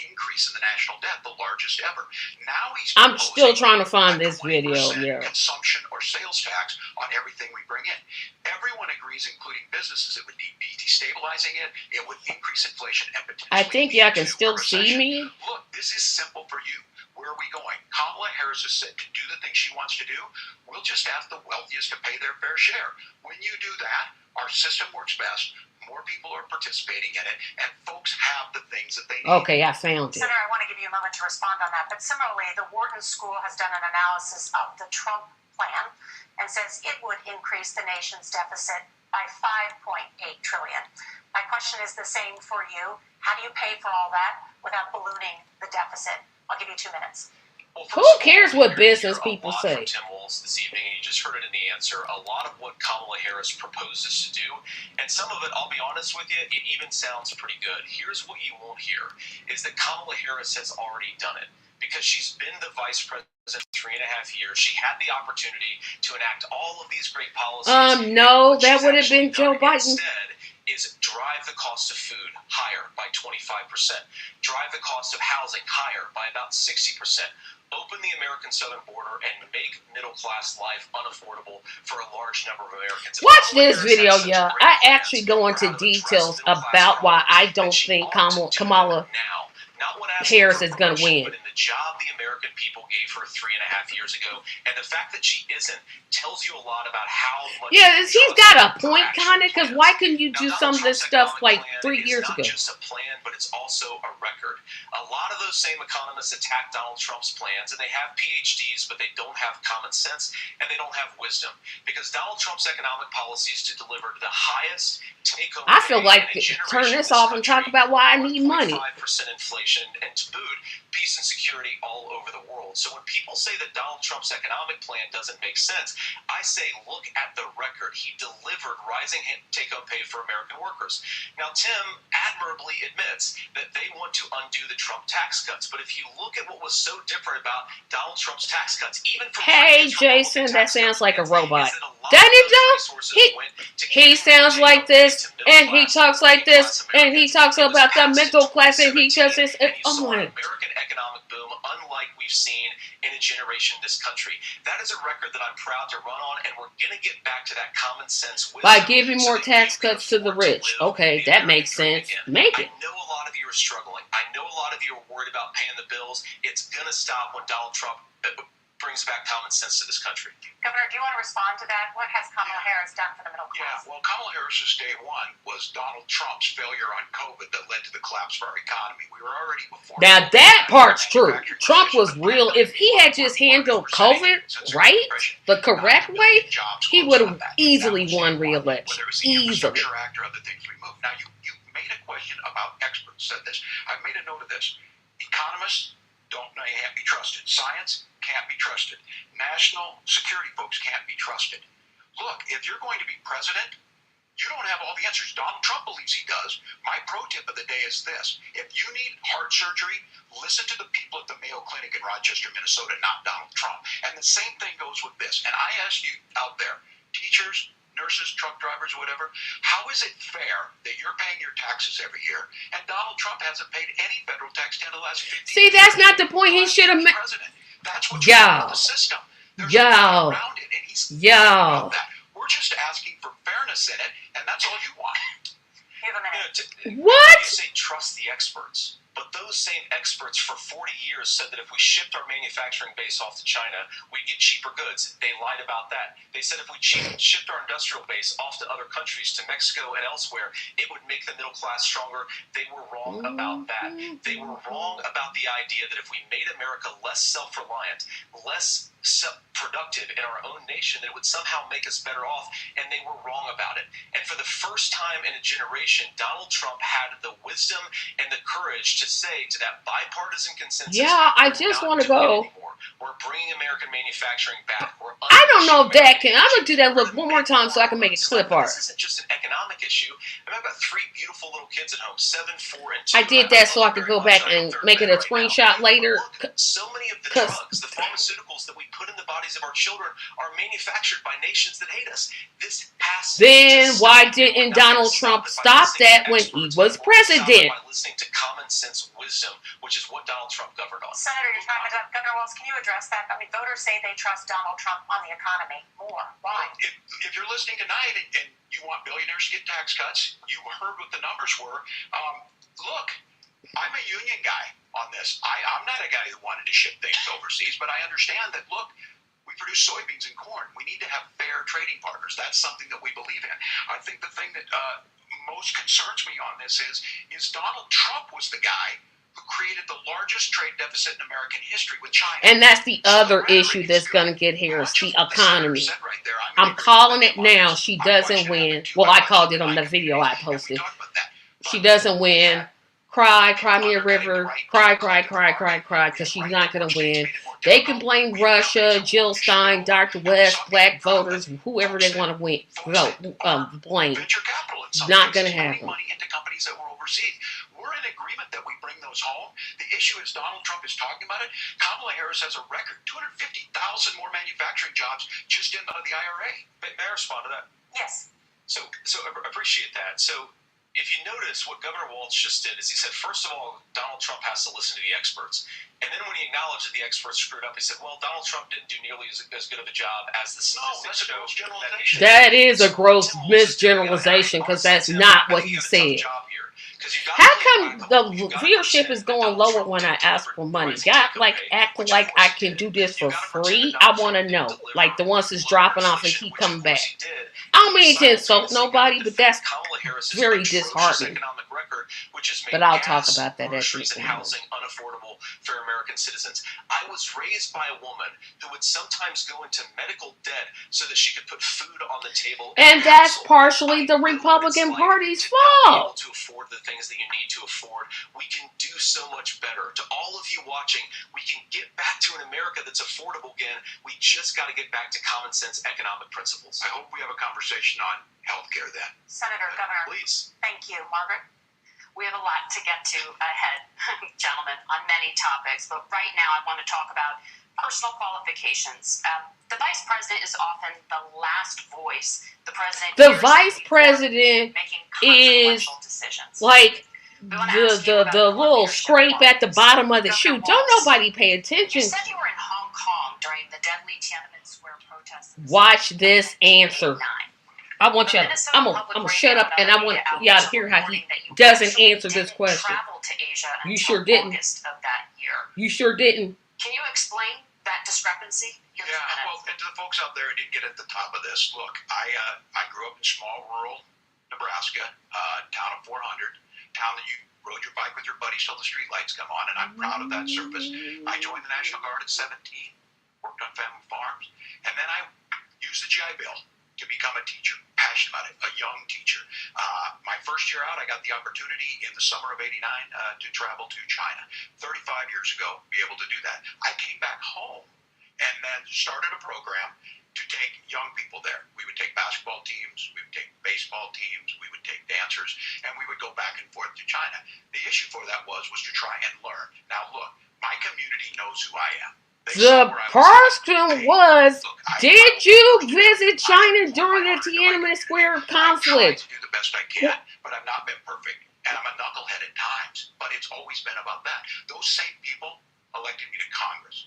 increase in the national debt, the largest ever. Now he's I'm still trying to find this video. Yeah. Consumption or sales tax on everything we bring in. Everyone agrees, including businesses, it would be destabilizing it. It would increase inflation and potentially. I think y'all can still see me. Look, this is simple for you. Where are we going? Kamala Harris has said to do the things she wants to do. We'll just ask the wealthiest to pay their fair share. When you do that, our system works best. More people are participating in it, and folks have the things that they need. Okay, I found it. Senator, I want to give you a moment to respond on that. But similarly, the Wharton School has done an analysis of the Trump plan and says it would increase the nation's deficit by $5.8 trillion. My question is the same for you. How do you pay for all that without ballooning the deficit? I'll give you 2 minutes. Well, who cares what business people say? From Tim Walz this evening, and you just heard it in the answer. A lot of what Kamala Harris proposes to do, and some of it, I'll be honest with you, it even sounds pretty good. Here's what you won't hear, is that Kamala Harris has already done it. Because she's been the vice president for 3.5 years. She had the opportunity to enact all of these great policies. No, that would have been Joe Biden. Instead, is drive the cost of food higher by 25%. Drive the cost of housing higher by about 60%. Open the American southern border and make middle-class life unaffordable for a large number of Americans. Watch this video, yeah. I actually go into details about why I don't think Kamala Harris is going to win. But in the job the American people gave her 3.5 years ago, and the fact that she isn't tells you a lot about how much. Yeah, he's got a point, kind of, because why couldn't you do some of this stuff like 3 years ago? It's not just a plan, but it's also a record. A lot of those same economists attack Donald Trump's plans, and they have PhDs, but they don't have common sense, and they don't have wisdom. Because Donald Trump's economic policies to deliver the highest take-home I feel like turn turn this off and talk about why I need money. 5% inflation and to boot peace and security all over the world. So when people say that Donald Trump's economic plan doesn't make sense, I say look at the record. He delivered rising take-home pay for American workers. Now, Tim admirably admits that they want to undo the Trump tax cuts. But if you look at what was so different about Donald Trump's tax cuts, even from hey, Jason, that sounds like a robot. Doesn't it, though? He sounds like this, and he talks like this, and he talks about the middle class, and he does this. Oh my. American economic boom, unlike we've seen in a generation in this country. That is a record that I'm proud to run on, and we're going to get back to that common sense wisdom. By giving more tax cuts to the rich. Okay, that makes sense. Make it. I know a lot of you are struggling. I know a lot of you are worried about paying the bills. It's going to stop when Donald Trump brings back common sense to this country. Governor, do you want to respond to that? What has Kamala Harris done for the middle class? Yeah, well, Kamala Harris's day one was Donald Trump's failure on COVID that led to the collapse of our economy. We were already before. Now that part's true. Trump was real. If he had just handled COVID right, the correct way, he would have easily won re-election. Easily. Now, you made a question about experts said this. I've made a note of this. Economists can't be trusted. Science can't be trusted. National security folks can't be trusted. Look, if you're going to be president, You don't have all the answers. Donald Trump believes he does. My pro tip of the day is this. If you need heart surgery, listen to the people at the Mayo Clinic in Rochester, Minnesota, not Donald Trump. And the same thing goes with this. And I ask you out there, teachers, nurses, truck drivers, whatever, how is it fair that you're paying your taxes every year and Donald Trump hasn't paid any federal tax in the last 15 years? See, that's not the point. He should have. That's what's wrong with the system. There's a way around it, and he's about that. We're just asking for fairness in it, and that's all you want. What? You say trust the experts, but those same experts for 40 years said that if we shipped our manufacturing base off to China, we'd get cheaper goods. They lied about that. They said if we shipped our industrial base off to other countries, to Mexico and elsewhere, it would make the middle class stronger. They were wrong about that. They were wrong about the idea that if we made America less self-reliant, less productive in our own nation, that it would somehow make us better off, and they were wrong about it. And for the first time in a generation, Donald Trump had the wisdom and the courage to say to that bipartisan consensus, yeah, I just want to go. We're bringing American manufacturing back. I don't know if that can. I'm going to do that look one more time so I can make a clip art. This isn't just an economic issue. I've got 3 beautiful little kids at home, 7, 4, and 2. I did that so I could go back and make it a screenshot later. So many of the drugs, the pharmaceuticals that we put in the bodies of our children are manufactured by nations that hate us. This has then why didn't Donald Trump stop that when he was president? By listening to common sense wisdom, which is what Donald Trump governed on. Senator, you're talking about Governor Walz. Can you address that? I mean, voters say they trust Donald Trump on the economy more. Why? If you're listening tonight and you want billionaires to get tax cuts, you heard what the numbers were. Look, I'm a union guy on this. I'm not a guy who wanted to ship things overseas, but I understand that, look, we produce soybeans and corn. We need to have fair trading partners. That's something that we believe in. I think the thing that most concerns me on this is Donald Trump was the guy who created the largest trade deficit in American history with China. And that's the other issue that's going to get here is the economy. I'm calling it now. She doesn't win. Well, I called it on the video I posted. She doesn't win. Cry me a river. Cry, because she's not going to win. They can blame Russia, Jill Stein, Dr. West, black voters, whoever they want to blame. Not going to happen. We're in agreement that we bring those home. The issue is Donald Trump is talking about it. Kamala Harris has a record, 250,000 more manufacturing jobs just in the IRA. May I respond to that? Yes. So I appreciate that. So if you notice, what Governor Walz just did is he said, first of all, Donald Trump has to listen to the experts. And then when he acknowledged that the experts screwed up, he said, well, Donald Trump didn't do nearly as good of a job as the statistics show. That is a gross misgeneralization because that's not what he said. How come the viewership is going lower when I ask for money? Y'all acting like I can do this for free? I want to know. Like the ones that's dropping off and keep coming back. I don't mean to insult nobody, but that's very disheartening. But I'll talk about that at the end. Housing unaffordable for American citizens. I was raised by a woman who would sometimes go into medical debt so that she could put food on the table. And that's partially the Republican Party's fault. To afford the things that you need to afford, we can do so much better. To all of you watching, we can get back to an America that's affordable again. We just got to get back to common sense economic principles. I hope we have a conversation on healthcare then. Senator, Governor, please. Thank you. Margaret? We have a lot to get to ahead, gentlemen, on many topics. But right now I want to talk about personal qualifications. The vice president is often the last voice. The president. The vice president is decisions. like the little scrape at the bottom of the shoe. Don't nobody pay attention. You said you were in Hong Kong during the deadly Tiananmen Square protests. Watch this answer. I want y'all. I'm gonna shut up and I want y'all to hear how he doesn't answer this question. You sure didn't. You sure didn't. Can you explain that discrepancy? Yeah, well, and to the folks out there who didn't get at the top of this, look, I grew up in small rural Nebraska, town of 400, town that you rode your bike with your buddies till the street lights come on, and I'm proud of that service. I joined the National Guard at 17, worked on family farms, and then I used the GI Bill to become a teacher, passionate about it, a young teacher. My first year out, I got the opportunity in the summer of '89 to travel to China. 35 years ago, be able to do that. I came back home and then started a program to take young people there. We would take basketball teams, we would take baseball teams, we would take dancers, and we would go back and forth to China. The issue for that was to try and learn. Now look, my community knows who I am. The question was, did you visit China during the Tiananmen Square conflict? I try to do the best I can, but I've not been perfect. And I'm a knucklehead at times, but it's always been about that. Those same people elected me to Congress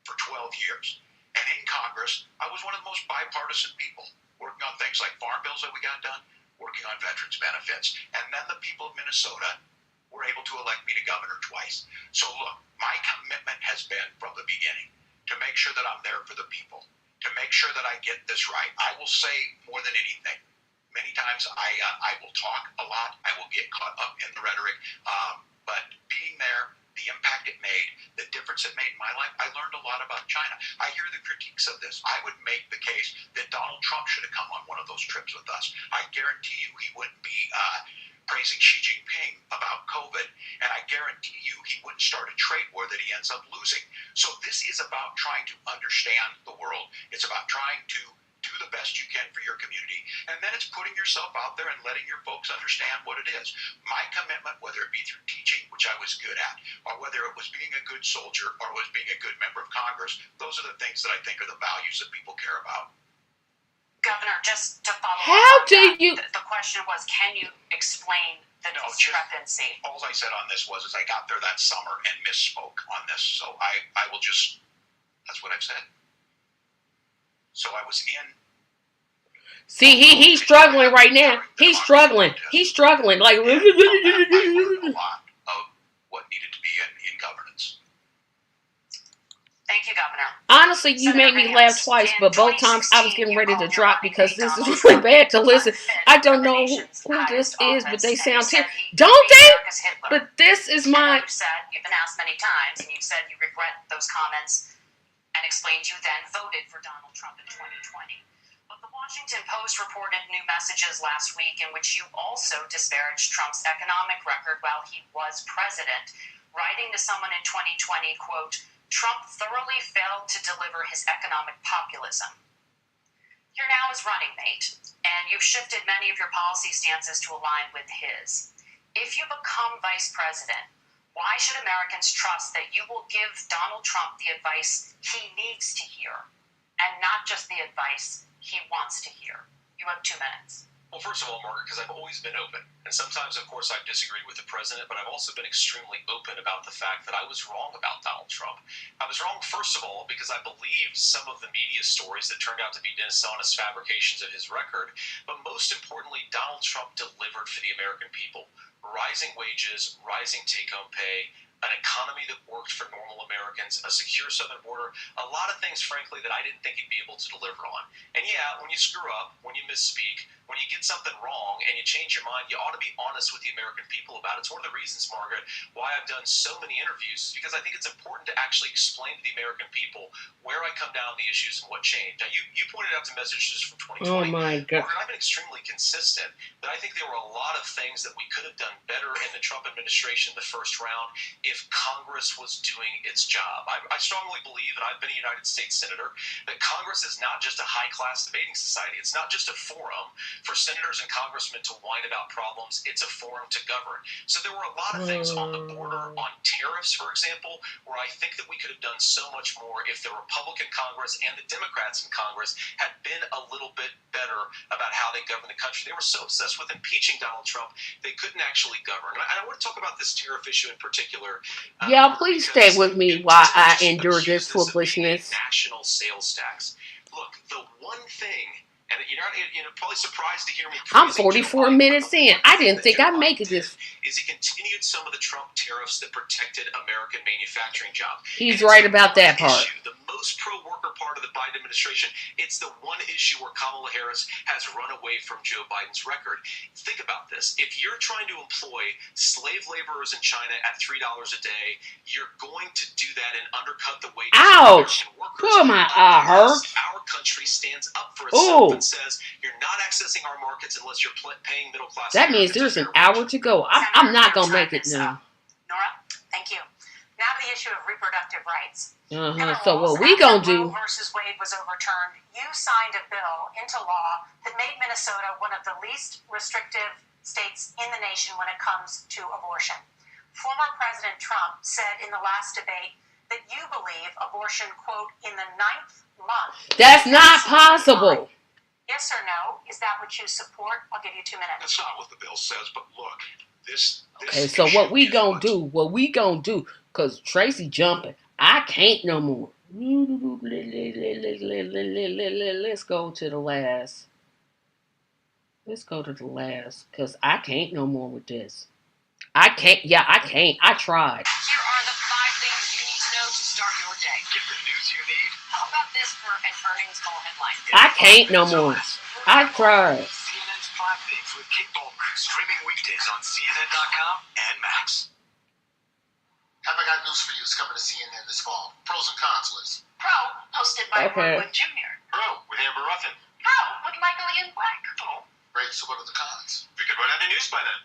for 12 years. And in Congress, I was one of the most bipartisan people, working on things like farm bills that we got done, working on veterans benefits. And then the people of Minnesota were able to elect me to governor twice. So look, my commitment has been from the beginning to make sure that I'm there for the people, to make sure that I get this right. I will say more than anything. Many times I will talk a lot. I will get caught up in the rhetoric. But being there, the impact it made, the difference it made in my life, I learned a lot about China. I hear the critiques of this. I would make the case that Donald Trump should have come on one of those trips with us. I guarantee you he wouldn't be praising Xi Jinping about COVID, and I guarantee you he wouldn't start a trade war that he ends up losing. So this is about trying to understand the world. It's about trying to do the best you can for your community, and then it's putting yourself out there and letting your folks understand what it is. My commitment, whether it be through teaching, which I was good at, or whether it was being a good soldier, or was being a good member of Congress, those are the things that I think are the values that people care about. Governor, just to follow How up on do that, you... the question was, can you explain the discrepancy? All I said on this was I got there that summer and misspoke on this, so I will just, that's what I've said. So I was in. See, he's struggling right now. He's struggling. He's struggling. Like, I learned a lot of what needed to be in governance. Thank you, Governor. Honestly, you made me laugh twice, but both times I was getting ready to drop because this is really bad to listen. I don't know who this is, but they sound terrible. Don't they? But this is my... You've been asked many times, and you said you regret those comments and explained you then voted for Donald Trump in 2020. But the Washington Post reported new messages last week in which you also disparaged Trump's economic record while he was president, writing to someone in 2020, quote, Trump thoroughly failed to deliver his economic populism. You're now his running mate, and you've shifted many of your policy stances to align with his. If you become vice president, why should Americans trust that you will give Donald Trump the advice he needs to hear, and not just the advice he wants to hear? You have 2 minutes. Well, first of all, Margaret, because I've always been open. And sometimes, of course, I've disagreed with the president, but I've also been extremely open about the fact that I was wrong about Donald Trump. I was wrong, first of all, because I believed some of the media stories that turned out to be dishonest fabrications of his record. But most importantly, Donald Trump delivered for the American people. Rising wages, rising take-home pay, an economy that worked for normal Americans, a secure southern border, a lot of things, frankly, that I didn't think he'd be able to deliver on. And yeah, when you screw up, when you misspeak, when you get something wrong and you change your mind, you ought to be honest with the American people about it. It's one of the reasons, Margaret, why I've done so many interviews, is because I think it's important to actually explain to the American people where I come down on the issues and what changed. Now, you pointed out the messages from 2020. Oh, my God. Margaret, I've been extremely consistent that I think there were a lot of things that we could have done better in the Trump administration the first round if Congress was doing its job. I strongly believe, and I've been a United States Senator, that Congress is not just a high-class debating society. It's not just a forum for senators and congressmen to whine about problems. It's a forum to govern. So there were a lot of things on the border, on tariffs, for example, where I think that we could have done so much more if the Republican Congress and the Democrats in Congress had been a little bit better about how they govern the country. They were so obsessed with impeaching Donald Trump, they couldn't actually govern. And I want to talk about this tariff issue in particular. Yeah, please stay with me while I endure this foolishness. National sales tax. Look, the one thing, and you're probably surprised to hear me. I'm 44 minutes in. I didn't think I'd make it this. Is he continued some of the Trump tariffs that protected American manufacturing jobs? He's right about that part. The most pro-worker part of the Biden administration, it's the one issue where Kamala Harris has run away from Joe Biden's record. Think about this. If you're trying to employ slave laborers in China at $3 a day, you're going to do that and undercut the wages of American workers. Oh, my eye hurts. Our country stands up for itself and says, you're not accessing our markets unless you're paying middle class. That means there's an hour to go. I'm not going to make it now. Nora, thank you. Now to the issue issue of reproductive rights. So what we gonna do? Roe versus Wade was overturned. You signed a bill into law that made Minnesota one of the least restrictive states in the nation when it comes to abortion. Former President Trump said in the last debate that you believe abortion, quote, in the 9th month. That's not possible. Yes or no? Is that what you support? I'll give you 2 minutes. That's not what the bill says, but look, this Okay, so what we gonna do? What we gonna do? Cause Tracy jumping. I can't no more. Let's go to the last. Let's go to the last. Cause I can't no more with this. I can't. Yeah, I can't. I tried. Here are the 5 things you need to know to start your day. Get the news you need. How about this for an earnings call headline? I can't no more. I tried. CNN's 5 Things with Kate Bolton, streaming weekdays on CNN.com and Max. Have I got news for you? It's coming to CNN this fall. Pros and cons list. Pro, hosted by Okay. Rookwood Jr. Pro with Amber Ruffin. Pro, with Michael Ian Black. Oh, Great. So what are the cons? we could run out of news by then.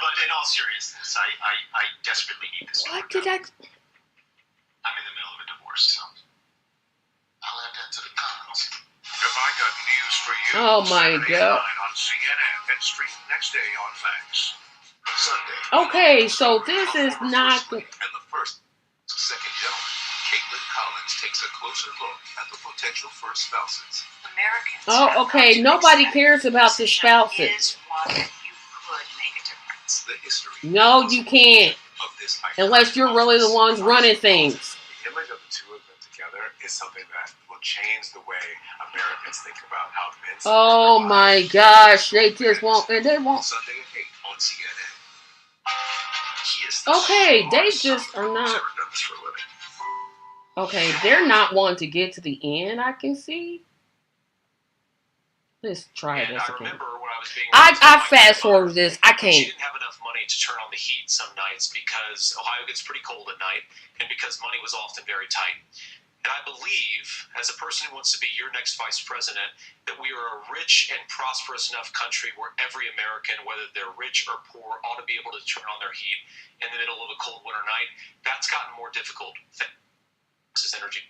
But in all seriousness, I desperately need this. What did I? I'm in the middle of a divorce, so I'll add that to the cons. have I got news for you? Oh my Saturday God. night on CNN and stream next day on Max. Sunday. Okay, so this is not. And the first, second gentleman, Caitlin Collins takes a closer look at the potential first spouses. Americans. Oh, okay. Nobody cares about the spouses. Is one that you could make a difference. The history. No, you can't. Of this Unless you're really the ones running things. The image of the two of them together is something that will change the way Americans think about how men. Oh my gosh, they just won't, and they won't. Sunday at 8 on CNN. He is the Okay, they smartest just son are who's not. ever done this for a living. Okay, they're not wanting to get to the end. I can see. Let's try And this I again. remember when I was being I raised by my fast grandmother, forward this. I She can't. didn't have enough money to turn on the heat some nights because Ohio gets pretty cold at night and because money was often very tight. And I believe, as a person who wants to be your next vice president, that we are a rich and prosperous enough country where every American, whether they're rich or poor, ought to be able to turn on their heat in the middle of a cold winter night. That's gotten more difficult. This is energy.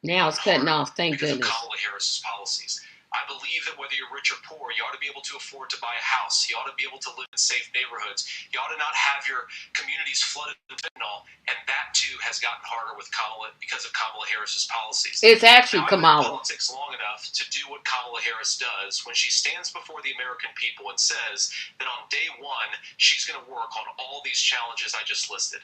Now it's cutting off. Thank Because of goodness. Kamala Harris's policies. I believe that whether you're rich or poor, you ought to be able to afford to buy a house. You ought to be able to live in safe neighborhoods. You ought to not have your communities flooded with fentanyl. And that, too, has gotten harder with Kamala because of Kamala Harris's policies. It's actually Now, I've been in Kamala. politics long enough to do what Kamala Harris does when she stands before the American people and says that on day one, she's going to work on all these challenges I just listed.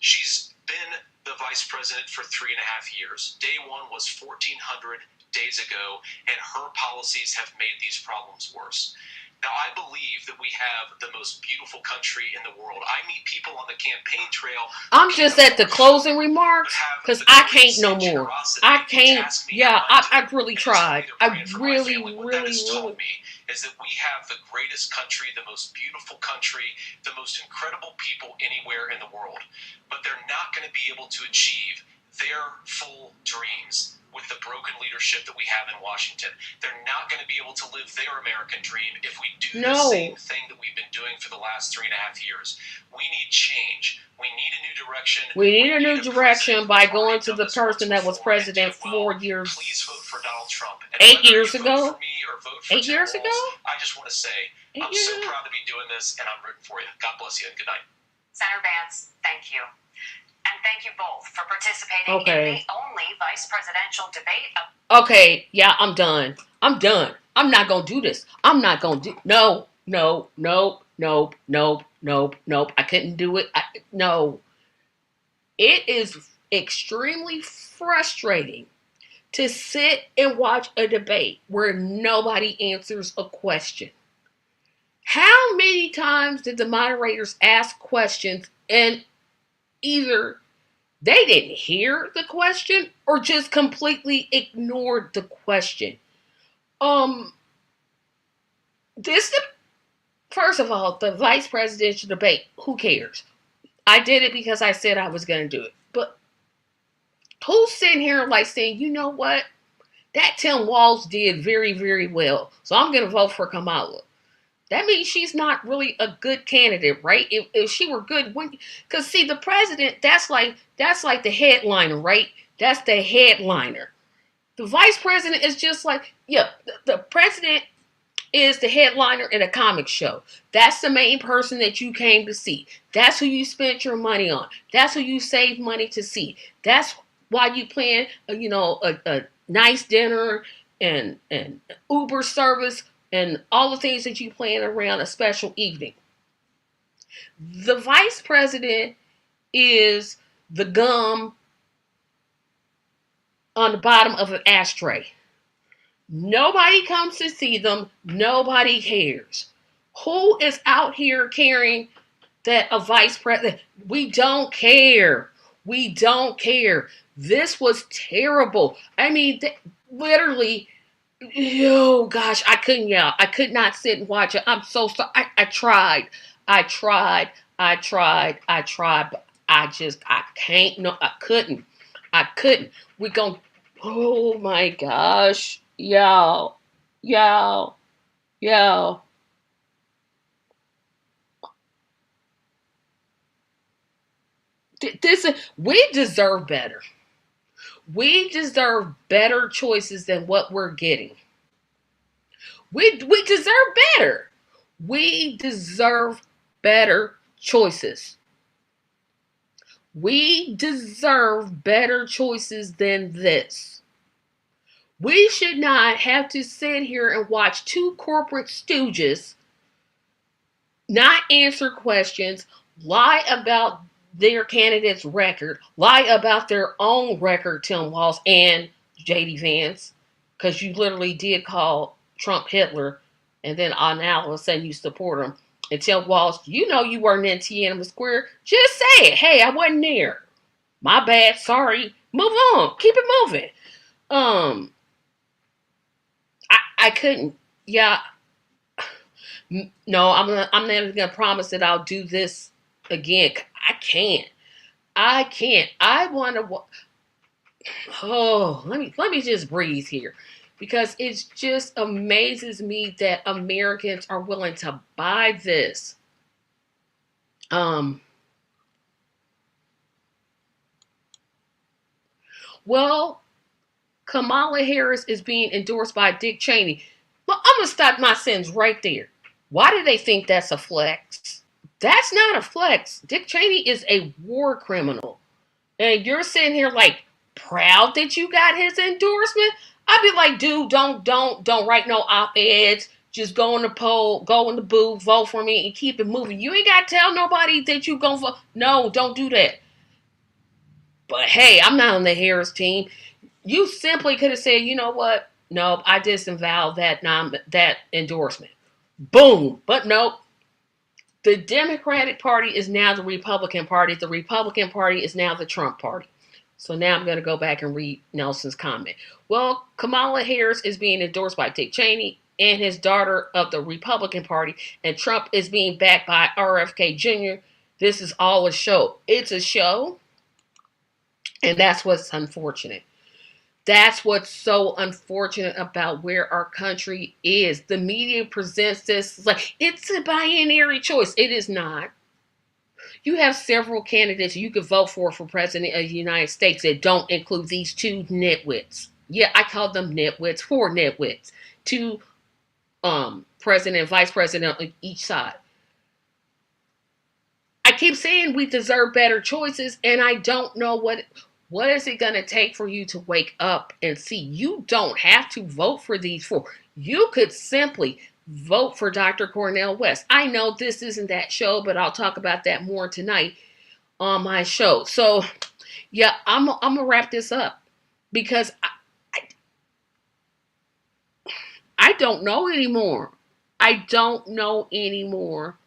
She's been the vice president for 3.5 years. Day one was 1,400 days ago, and her policies have made these problems worse. Now, I believe that we have the most beautiful country in the world. I meet people on the campaign trail. I'm just at the closing remarks because I can't no more. I can't. Yeah, I really tried. I really, What really, that has really. told me is that we have the greatest country, the most beautiful country, the most incredible people anywhere in the world. But they're not going to be able to achieve their full dreams with the broken leadership that we have in Washington. They're not going to be able to live their American dream if we do the same thing that we've been doing for the last 3.5 years. We need change. We need a new direction. We need a new direction president by who's already going to done the this once person that was before and president did well. 4 years. Please vote for Donald Trump. And 8 whether years you ago? vote for me or vote for 8 Tim years Walz, ago? I just want to say 8 I'm years so ago? proud to be doing this, and I'm rooting for you. God bless you, and good night. Senator Vance, thank you. And thank you both for participating Okay. in the only vice presidential debate of Okay, yeah, I'm done. I'm done. I'm not gonna do this. I'm not gonna do. No, no, no, nope, nope, nope, nope. I couldn't do it. No. It is extremely frustrating to sit and watch a debate where nobody answers a question. How many times did the moderators ask questions and either they didn't hear the question or just completely ignored the question? This first of all, the vice presidential debate, who cares? I did it because I said I was going to do it. But who's sitting here like saying, you know what? That Tim Walz did very, very well. So I'm going to vote for Kamala. That means she's not really a good candidate, right? If she were good, because see, the president, that's like the headliner, right? That's the headliner. The vice president is just like, yeah, the president is the headliner in a comic show. That's the main person that you came to see. That's who you spent your money on. That's who you saved money to see. That's why you plan, a nice dinner and Uber service and all the things that you plan around a special evening. The vice president is the gum on the bottom of an ashtray. Nobody comes to see them. Nobody cares. Who is out here caring that a vice president? We don't care. We don't care. This was terrible. I mean, literally, oh gosh, I couldn't yell. I could not sit and watch it. I'm so sorry. I tried. I tried, but I can't. No, I couldn't. We're going, oh my gosh. Y'all. We deserve better. We deserve better choices than what we're getting. We deserve better. We deserve better choices. We deserve better choices than this. We should not have to sit here and watch two corporate stooges not answer questions, lie about their candidate's record, lie about their own record, Tim Walz and JD Vance, because you literally did call Trump Hitler, and then now all of a sudden you support him. And Tim Walz, you know you weren't in Tiananmen Square. Just say it. Hey, I wasn't there. My bad. Sorry. Move on. Keep it moving. I couldn't. Yeah. No, I'm never gonna promise that I'll do this again. I can't. I want to. Oh, let me just breathe here, because it just amazes me that Americans are willing to buy this. Well, Kamala Harris is being endorsed by Dick Cheney. Well, I'm gonna stop my sentence right there. Why do they think that's a flex? That's not a flex. Dick Cheney is a war criminal. And you're sitting here like proud that you got his endorsement. I'd be like, dude, don't write no op-eds. Just go in the poll, go in the booth, vote for me, and keep it moving. You ain't got to tell nobody that you gonna vote. No, don't do that. But hey, I'm not on the Harris team. You simply could have said, you know what? Nope, I disavow that endorsement. Boom. But nope. The Democratic Party is now the Republican Party. The Republican Party is now the Trump Party. So now I'm going to go back and read Nelson's comment. Well, Kamala Harris is being endorsed by Dick Cheney and his daughter of the Republican Party, and Trump is being backed by RFK Jr. This is all a show. It's a show, and that's what's unfortunate. That's what's so unfortunate about where our country is. The media presents this like it's a binary choice. It is not. You have several candidates you could vote for president of the United States that don't include these two nitwits. Yeah, I call them nitwits, four nitwits. Two president and vice president on each side. I keep saying we deserve better choices, and I don't know what is it going to take for you to wake up and see. You don't have to vote for these four. You could simply vote for Dr. Cornel West. I know this isn't that show, but I'll talk about that more tonight on my show. So, yeah, I'm going to wrap this up because I don't know anymore. I don't know anymore.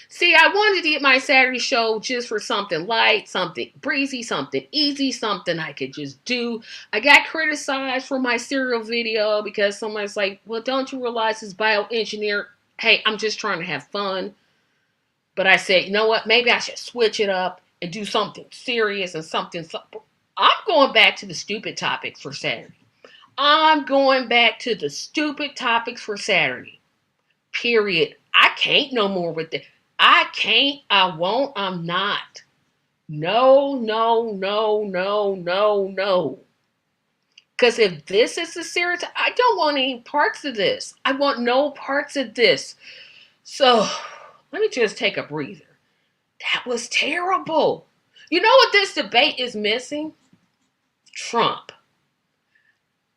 See, I wanted to get my Saturday show just for something light, something breezy, something easy, something I could just do. I got criticized for my cereal video because someone's like, well, don't you realize it's bioengineered? Hey, I'm just trying to have fun. But I said, you know what? Maybe I should switch it up and do something serious and something. I'm going back to the stupid topics for Saturday. I'm going back to the stupid topics for Saturday. Period. I can't no more with it. I can't, I won't, I'm not. No, no, no, no, no, no. Because if this is the serious, I don't want any parts of this. I want no parts of this. So let me just take a breather. That was terrible. You know what this debate is missing? Trump.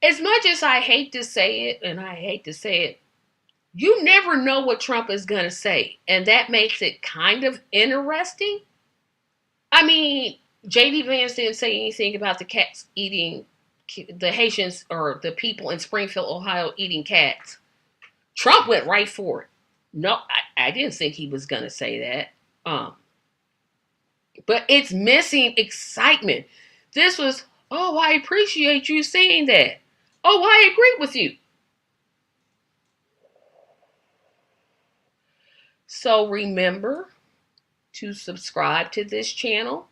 As much as I hate to say it, and I hate to say it, you never know what Trump is going to say. And that makes it kind of interesting. I mean, J.D. Vance didn't say anything about the cats eating, the Haitians or the people in Springfield, Ohio eating cats. Trump went right for it. No, I didn't think he was going to say that. But it's missing excitement. This was, oh, I appreciate you saying that. Oh, I agree with you. So remember to subscribe to this channel.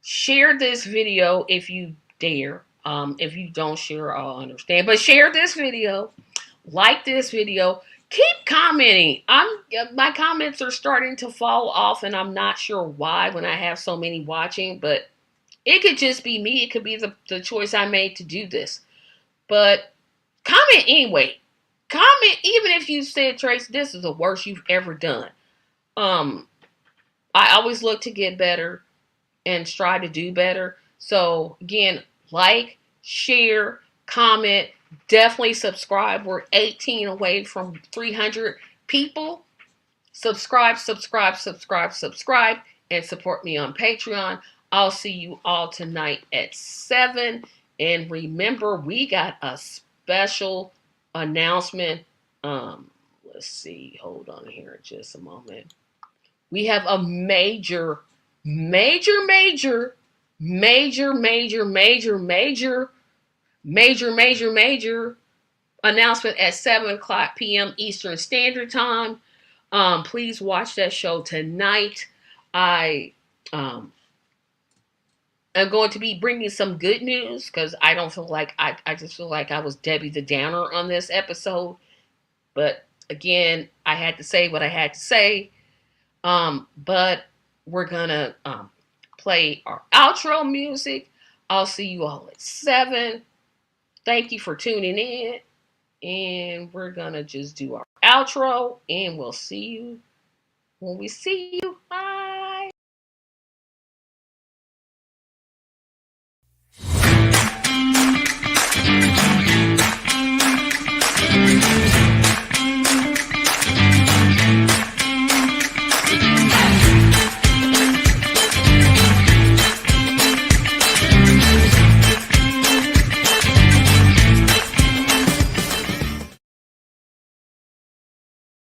Share this video if you dare. If you don't share, I'll understand. But share this video. Like this video. Keep commenting. My comments are starting to fall off, and I'm not sure why when I have so many watching. But it could just be me. It could be the choice I made to do this. But comment anyway. Comment even if you said, Trace, this is the worst you've ever done. I always look to get better and strive to do better. So again, like, share, comment, definitely subscribe. We're 18 away from 300 people. Subscribe, subscribe, subscribe, subscribe, and support me on Patreon. I'll see you all tonight at 7. And remember, we got a special announcement. Let's see. Hold on here just a moment. We have a major announcement at 7:00 p.m. Eastern Standard Time. Please watch that show tonight. I am going to be bringing some good news because I don't feel like I just feel like I was Debbie the Downer on this episode. But again, I had to say what I had to say. But we're gonna play our outro music. I'll see you all at 7. Thank you for tuning in. And we're gonna just do our outro, and we'll see you when we see you. Bye.